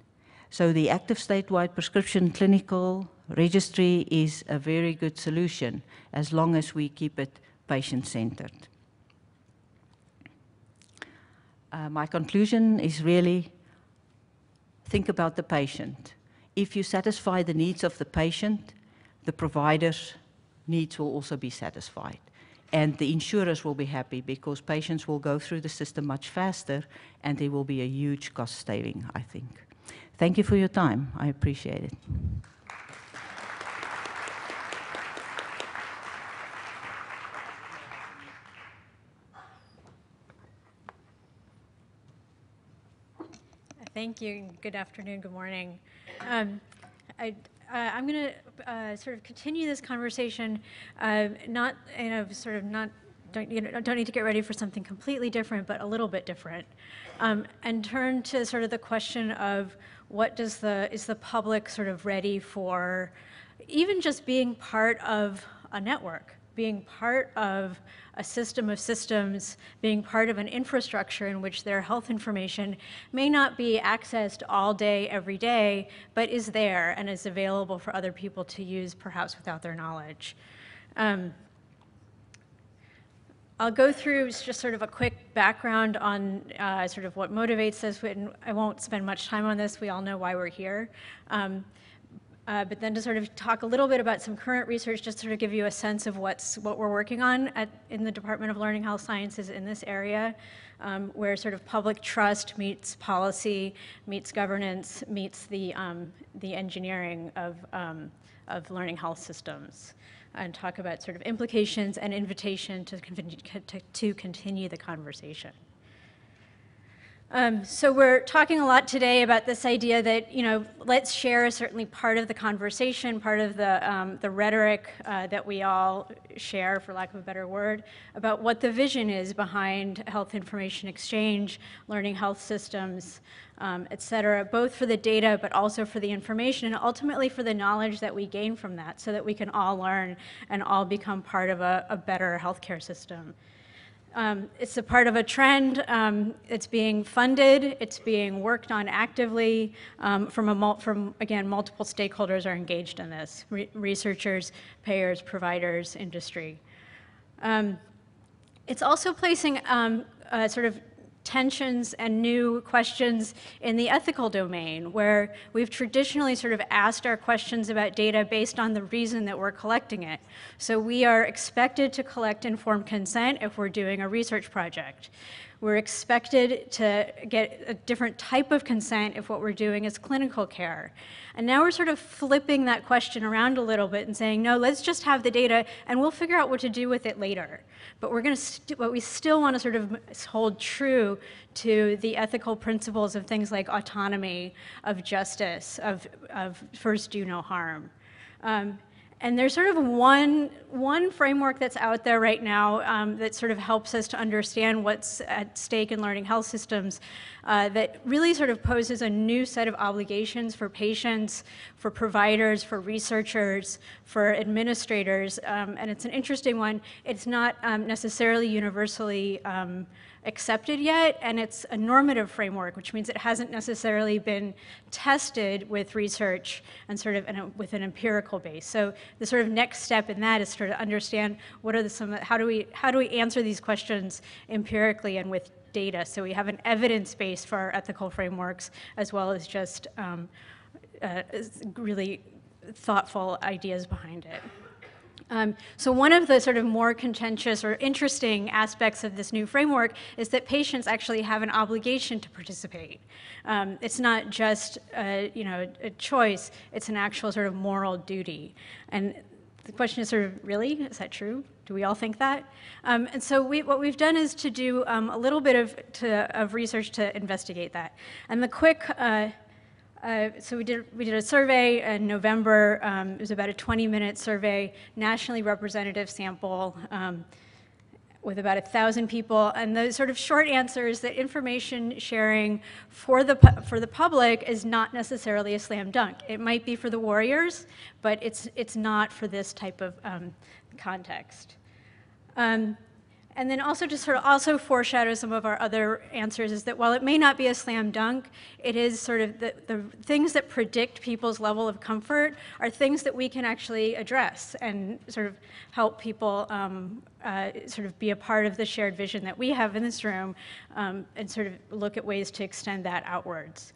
So the active statewide prescription clinical registry is a very good solution as long as we keep it patient-centered. My conclusion is really think about the patient. If you satisfy the needs of the patient, the provider's needs will also be satisfied. And the insurers will be happy because patients will go through the system much faster and there will be a huge cost saving, I think. Thank you for your time. I appreciate it. Thank you. Good afternoon. Good morning. I'm going to sort of continue this conversation, not don't need to get ready for something completely different, but a little bit different, and turn to sort of the question of is the public sort of ready for even just being part of a network, being part of a system of systems, being part of an infrastructure in which their health information may not be accessed all day, every day, but is there and is available for other people to use, perhaps without their knowledge. I'll go through just sort of a quick background on sort of what motivates us. And I won't spend much time on this. We all know why we're here. But then to sort of talk a little bit about some current research, just to sort of give you a sense of what we're working on in the Department of Learning Health Sciences in this area, where sort of public trust meets policy, meets governance, meets the engineering of learning health systems, and talk about sort of implications and invitation to continue the conversation. So we're talking a lot today about this idea that, let's share is certainly part of the conversation, part of the rhetoric that we all share, for lack of a better word, about what the vision is behind health information exchange, learning health systems, et cetera, both for the data but also for the information and ultimately for the knowledge that we gain from that so that we can all learn and all become part of a better healthcare system. It's a part of a trend. It's being funded. It's being worked on actively again, multiple stakeholders are engaged in this, researchers, payers, providers, industry. It's also placing sort of tensions and new questions in the ethical domain, where we've traditionally sort of asked our questions about data based on the reason that we're collecting it. So we are expected to collect informed consent if we're doing a research project. We're expected to get a different type of consent if what we're doing is clinical care. And now we're sort of flipping that question around a little bit and saying, no, let's just have the data and we'll figure out what to do with it later. But we still want to sort of hold true to the ethical principles of things like autonomy, of justice, of first do no harm. And there's sort of one framework that's out there right now that sort of helps us to understand what's at stake in learning health systems that really sort of poses a new set of obligations for patients, for providers, for researchers, for administrators. And it's an interesting one. It's not necessarily universally accepted yet, and it's a normative framework, which means it hasn't necessarily been tested with research and sort of with an empirical base. So the sort of next step in that is sort of understand what are how do we answer these questions empirically and with data, so we have an evidence base for our ethical frameworks as well as just really thoughtful ideas behind it. So one of the sort of more contentious or interesting aspects of this new framework is that patients actually have an obligation to participate. It's not just a choice, it's an actual sort of moral duty. And the question is sort of, really, is that true? Do we all think that? And so what we've done is to do a little bit of research to investigate that. And the quick, so we did a survey in November. It was about a 20-minute survey, nationally representative sample with about 1,000 people. And the sort of short answer is that information sharing for the public is not necessarily a slam dunk. It might be for the warriors, but it's not for this type of context. And then also to sort of also foreshadow some of our other answers is that while it may not be a slam dunk, it is sort of the things that predict people's level of comfort are things that we can actually address and sort of help people sort of be a part of the shared vision that we have in this room and sort of look at ways to extend that outwards.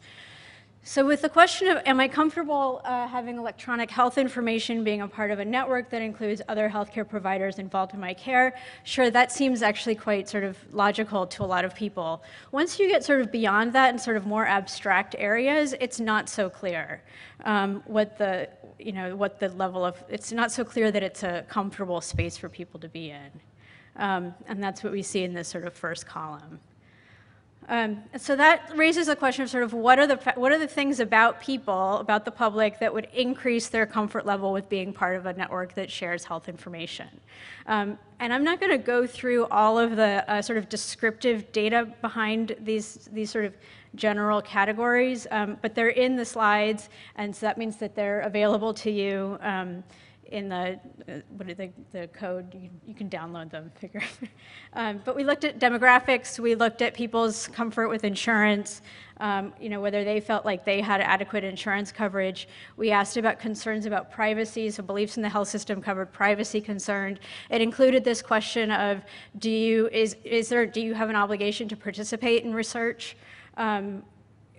So with the question of, am I comfortable having electronic health information being a part of a network that includes other healthcare providers involved in my care? Sure, that seems actually quite sort of logical to a lot of people. Once you get sort of beyond that and sort of more abstract areas, it's not so clear what the level of, it's not so clear that it's a comfortable space for people to be in. And that's what we see in this sort of first column. So that raises a question of sort of what are the things about people, about the public, that would increase their comfort level with being part of a network that shares health information. And I'm not going to go through all of the sort of descriptive data behind these sort of general categories, but they're in the slides, and so that means that they're available to you in the the code. You can download them, figure. But we looked at demographics. We looked at people's comfort with insurance. Whether they felt like they had adequate insurance coverage. We asked about concerns about privacy, so beliefs in the health system covered privacy concerned. It included this question of, do you have an obligation to participate in research?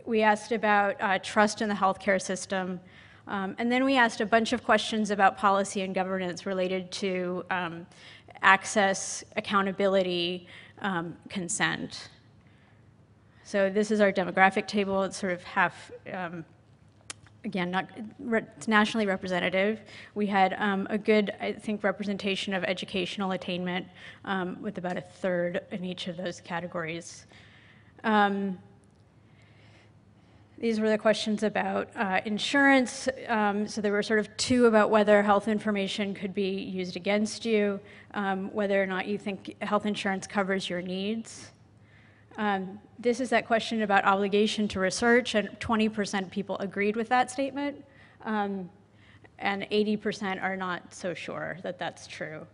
We asked about trust in the healthcare system. And then we asked a bunch of questions about policy and governance related to access, accountability, consent. So this is our demographic table. It's sort of half, again, it's nationally representative. We had a good, I think, representation of educational attainment with about a third in each of those categories. These were the questions about insurance. So there were sort of two about whether health information could be used against you, whether or not you think health insurance covers your needs. This is that question about obligation to research, and 20% people agreed with that statement, and 80% are not so sure that that's true.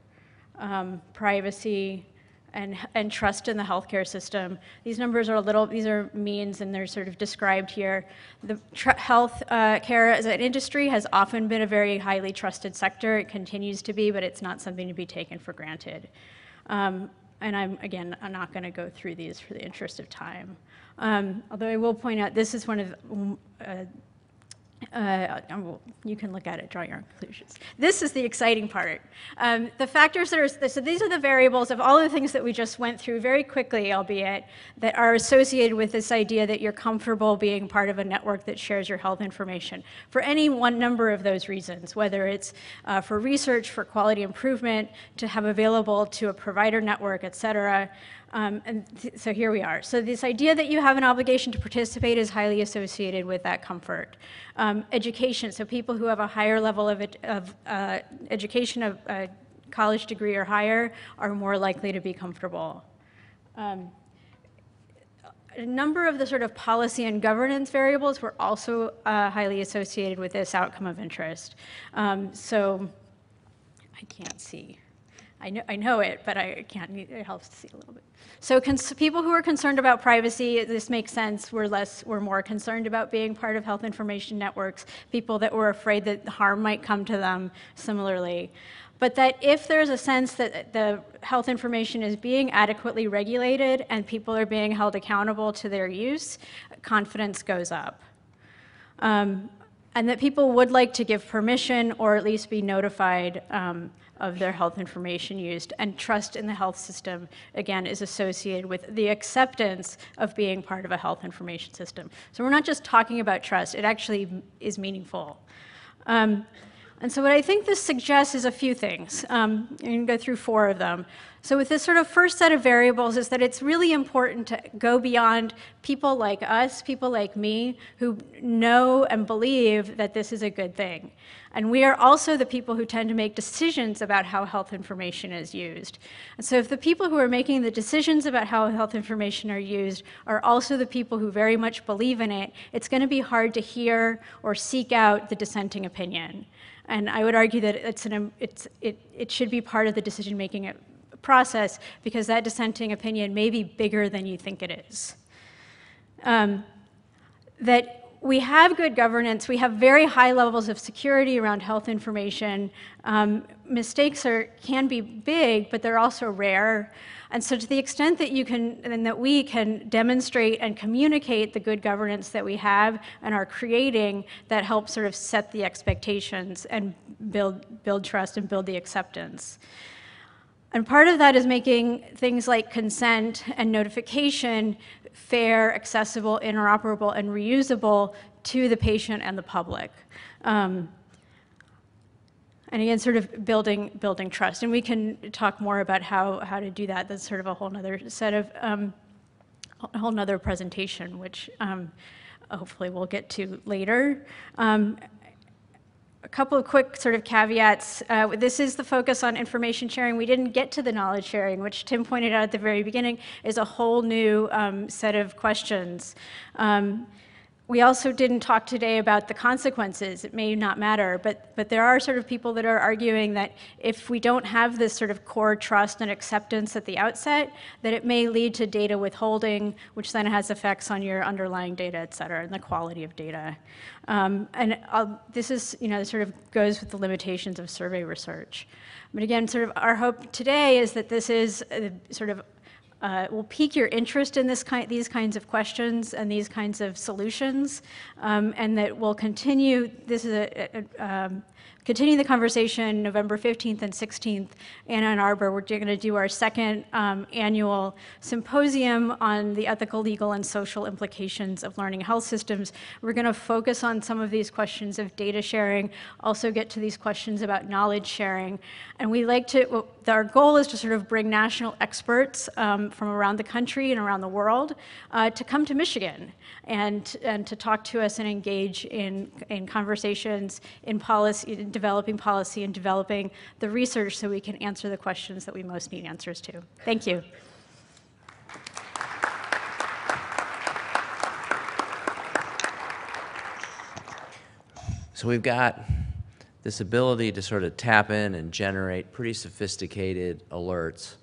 Privacy, and trust in the healthcare system. These numbers are these are means, and they're sort of described here. The health care as an industry has often been a very highly trusted sector. It continues to be, but it's not something to be taken for granted. And I'm not going to go through these for the interest of time. Although I will point out, this is one of you can look at it, draw your own conclusions. This is the exciting part. The factors that so these are the variables of all of the things that we just went through very quickly, albeit, that are associated with this idea that you're comfortable being part of a network that shares your health information. For any one number of those reasons, whether it's for research, for quality improvement, to have available to a provider network, et cetera. So here we are. So this idea that you have an obligation to participate is highly associated with that comfort. Education, so people who have a higher level of education, of a college degree or higher, are more likely to be comfortable. A number of the sort of policy and governance variables were also highly associated with this outcome of interest. So I can't see. I know it, but I can't. It helps to see a little bit. So people who are concerned about privacy, this makes sense. We're more concerned about being part of health information networks. People that were afraid that harm might come to them, similarly. But that if there's a sense that the health information is being adequately regulated and people are being held accountable to their use, confidence goes up. And that people would like to give permission or at least be notified of their health information used. And trust in the health system, again, is associated with the acceptance of being part of a health information system. So we're not just talking about trust, it actually is meaningful. And so what I think this suggests is a few things. I'm going to go through 4 of them. So with this sort of first set of variables is that it's really important to go beyond people like us, people like me, who know and believe that this is a good thing. And we are also the people who tend to make decisions about how health information is used. And so if the people who are making the decisions about how health information are used are also the people who very much believe in it, it's going to be hard to hear or seek out the dissenting opinion. And I would argue that it should be part of the decision-making process, because that dissenting opinion may be bigger than you think it is. That we have good governance, we have very high levels of security around health information. Mistakes can be big, but they're also rare. And so to the extent that you can, and that we can demonstrate and communicate the good governance that we have and are creating, that helps sort of set the expectations and build trust and build the acceptance. And part of that is making things like consent and notification fair, accessible, interoperable, and reusable to the patient and the public. And again, sort of building trust. And we can talk more about how to do that. That's sort of a whole other set of a whole nother presentation, which hopefully we'll get to later. A couple of quick sort of caveats. This is the focus on information sharing. We didn't get to the knowledge sharing, which Tim pointed out at the very beginning is a whole new set of questions. We also didn't talk today about the consequences. It may not matter, but there are sort of people that are arguing that if we don't have this sort of core trust and acceptance at the outset, that it may lead to data withholding, which then has effects on your underlying data, et cetera, and the quality of data. This is, sort of goes with the limitations of survey research. But again, sort of our hope today is that this is sort of will pique your interest in these kinds of questions and these kinds of solutions, and that will continue. This is continue the conversation November 15th and 16th in Ann Arbor. We're going to do our second annual symposium on the ethical, legal, and social implications of learning health systems. We're going to focus on some of these questions of data sharing, also get to these questions about knowledge sharing. And we like to, our goal is to sort of bring national experts from around the country and around the world to come to Michigan and to talk to us and engage in conversations, in policy, in developing policy and developing the research so we can answer the questions that we most need answers to. Thank you. So we've got this ability to sort of tap in and generate pretty sophisticated alerts.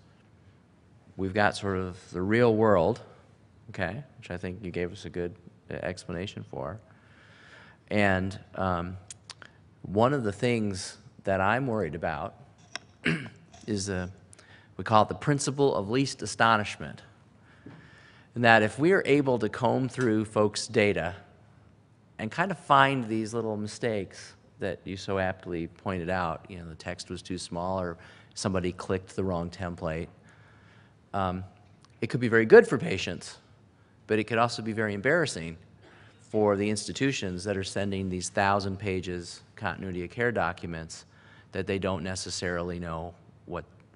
We've got sort of the real world, okay, which I think you gave us a good explanation for. And one of the things that I'm worried about is we call it the principle of least astonishment. And that if we are able to comb through folks' data and kind of find these little mistakes that you so aptly pointed out, the text was too small or somebody clicked the wrong template, it could be very good for patients, but it could also be very embarrassing for the institutions that are sending these 1,000 pages continuity of care documents that they don't necessarily know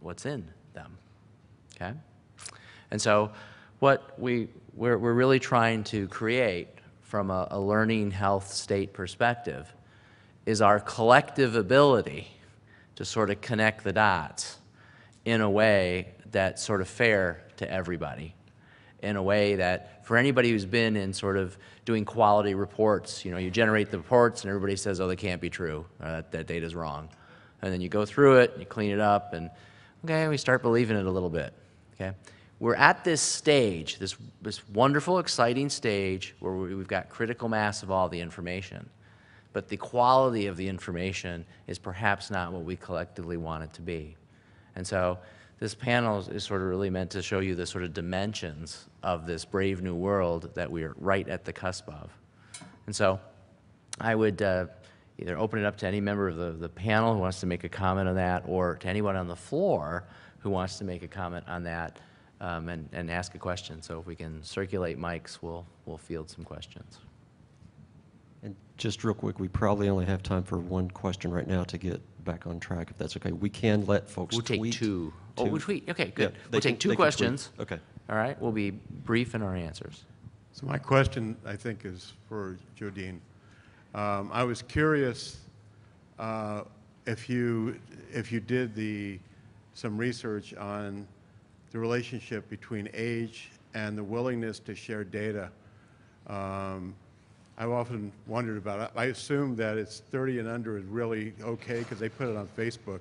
what's in them, okay? And so what we're really trying to create from a learning health state perspective is our collective ability to sort of connect the dots in a way that's sort of fair to everybody, in a way that for anybody who's been in sort of doing quality reports, you generate the reports and everybody says, oh, they can't be true, or that data's wrong. And then you go through it, and you clean it up, and okay, we start believing it a little bit, okay? We're at this stage, this wonderful, exciting stage where we've got critical mass of all the information, but the quality of the information is perhaps not what we collectively want it to be. And so this panel is sort of really meant to show you the sort of dimensions of this brave new world that we're right at the cusp of. And so I would either open it up to any member of the panel who wants to make a comment on that, or to anyone on the floor who wants to make a comment on that and ask a question. So if we can circulate mics, we'll field some questions. And just real quick, we probably only have time for one question right now to get back on track, if that's okay. We can let folks tweet. We'll take two. Oh, we'll tweet. Okay, good. Yeah, we'll take two questions. Okay. All right, we'll be brief in our answers. So my question, I think, is for Jodyn. I was curious if you did some research on the relationship between age and the willingness to share data. I've often wondered about it. I assume that it's 30 and under is really okay because they put it on Facebook.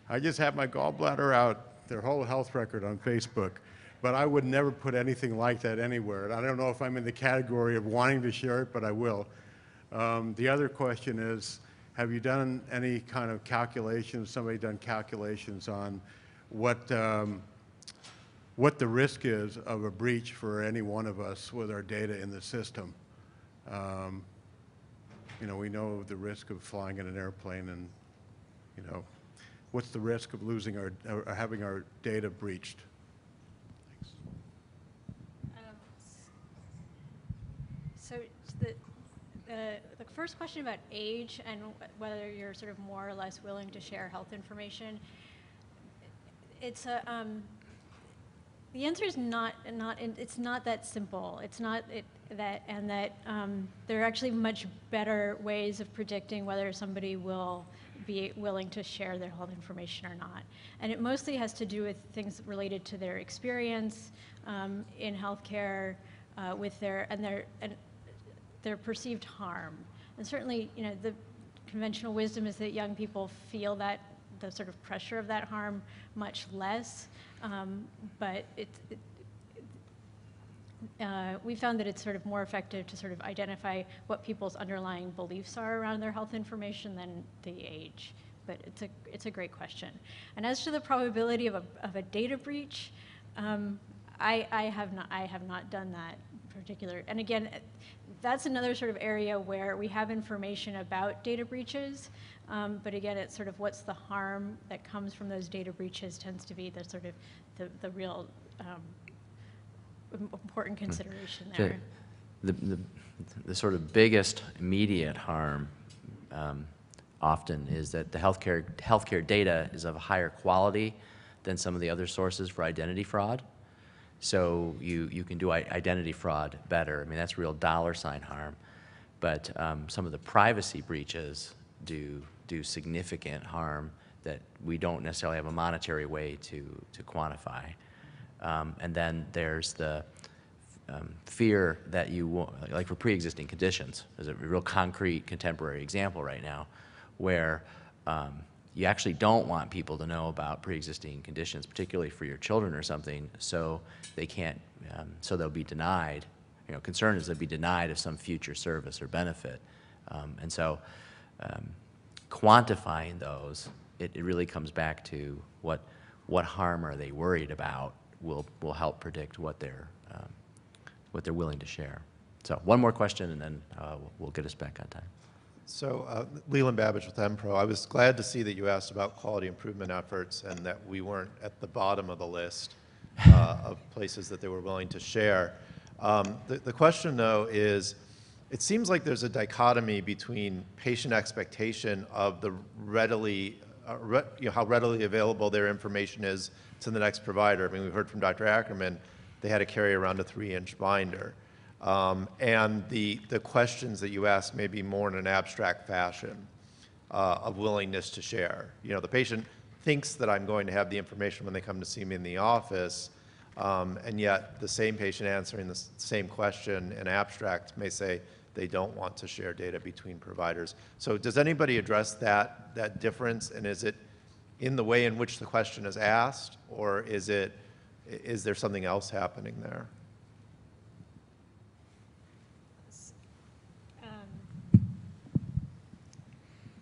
I just had my gallbladder out, their whole health record on Facebook, but I would never put anything like that anywhere. And I don't know if I'm in the category of wanting to share it, but I will. The other question is, have you done any kind of calculations, somebody done calculations on what the risk is of a breach for any one of us with our data in the system? We know the risk of flying in an airplane, and what's the risk of losing or having our data breached? So the first question about age and whether you're sort of more or less willing to share health information, it's a The answer is it's not that simple. It's not that there are actually much better ways of predicting whether somebody will be willing to share their health information or not. And it mostly has to do with things related to their experience in healthcare, with their perceived harm. And certainly, the conventional wisdom is that young people feel that the sort of pressure of that harm much less. But we found that it's sort of more effective to sort of identify what people's underlying beliefs are around their health information than the age. But it's a great question. And as to the probability of a data breach, I have not done that particular. And again, that's another sort of area where we have information about data breaches. But again, it's sort of what's the harm that comes from those data breaches tends to be the sort of the real important consideration there. The sort of biggest immediate harm often is that the healthcare data is of a higher quality than some of the other sources for identity fraud. So you can do identity fraud better. I mean, that's real dollar sign harm. But some of the privacy breaches do significant harm that we don't necessarily have a monetary way to quantify. And then there's the fear that like for pre-existing conditions, there's a real concrete contemporary example right now where you actually don't want people to know about pre-existing conditions, particularly for your children or something, so they can't, so they'll be denied. Concern is they'll be denied of some future service or benefit. And so quantifying those, it really comes back to what harm are they worried about will help predict what they're willing to share. So one more question, and then we'll get us back on time. So Leland Babbage with MPRO. I was glad to see that you asked about quality improvement efforts and that we weren't at the bottom of the list of places that they were willing to share. The question, though, is it seems like there's a dichotomy between patient expectation of the how readily available their information is to the next provider. I mean, we heard from Dr. Ackerman, they had to carry around a 3-inch binder. And the questions that you ask may be more in an abstract fashion of willingness to share. The patient thinks that I'm going to have the information when they come to see me in the office, and yet the same patient answering the same question in abstract may say they don't want to share data between providers. So does anybody address that difference, and is it in the way in which the question is asked, or is there something else happening there?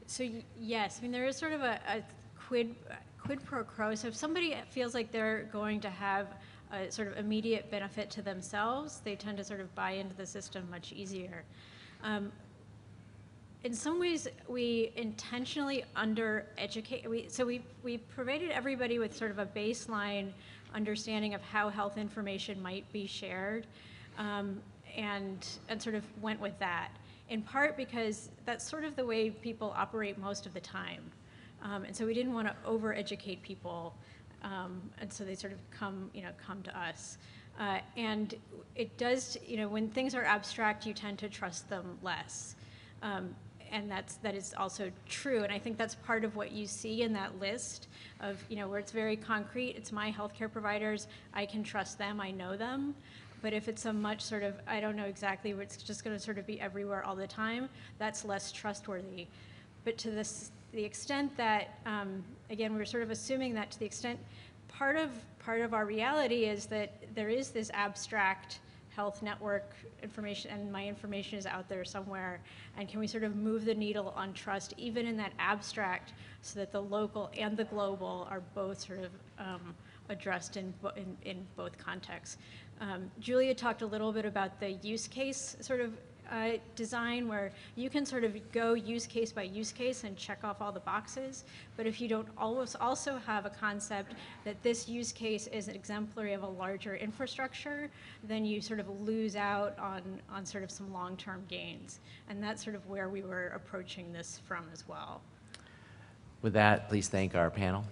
So yes, I mean, there is sort of a quid pro quo. So if somebody feels like they're going to have a sort of immediate benefit to themselves, they tend to sort of buy into the system much easier. In some ways, we intentionally under-educate. So we provided everybody with sort of a baseline understanding of how health information might be shared, and sort of went with that. In part because that's sort of the way people operate most of the time. And so we didn't want to over-educate people, and so they sort of come to us. And it does, when things are abstract, you tend to trust them less. And that is also true, and I think that's part of what you see in that list of, where it's very concrete. It's my healthcare providers, I can trust them, I know them. But if it's a much sort of, I don't know exactly, where it's just going to sort of be everywhere all the time, that's less trustworthy. But to the extent that, again, we're sort of assuming that to the extent, part of our reality is that there is this abstract health network information, and my information is out there somewhere, and can we sort of move the needle on trust, even in that abstract, so that the local and the global are both sort of addressed in both contexts. Julia talked a little bit about the use case sort of design, where you can sort of go use case by use case and check off all the boxes, but if you don't always also have a concept that this use case is exemplary of a larger infrastructure, then you sort of lose out on sort of some long-term gains. And that's sort of where we were approaching this from as well. With that, please thank our panel.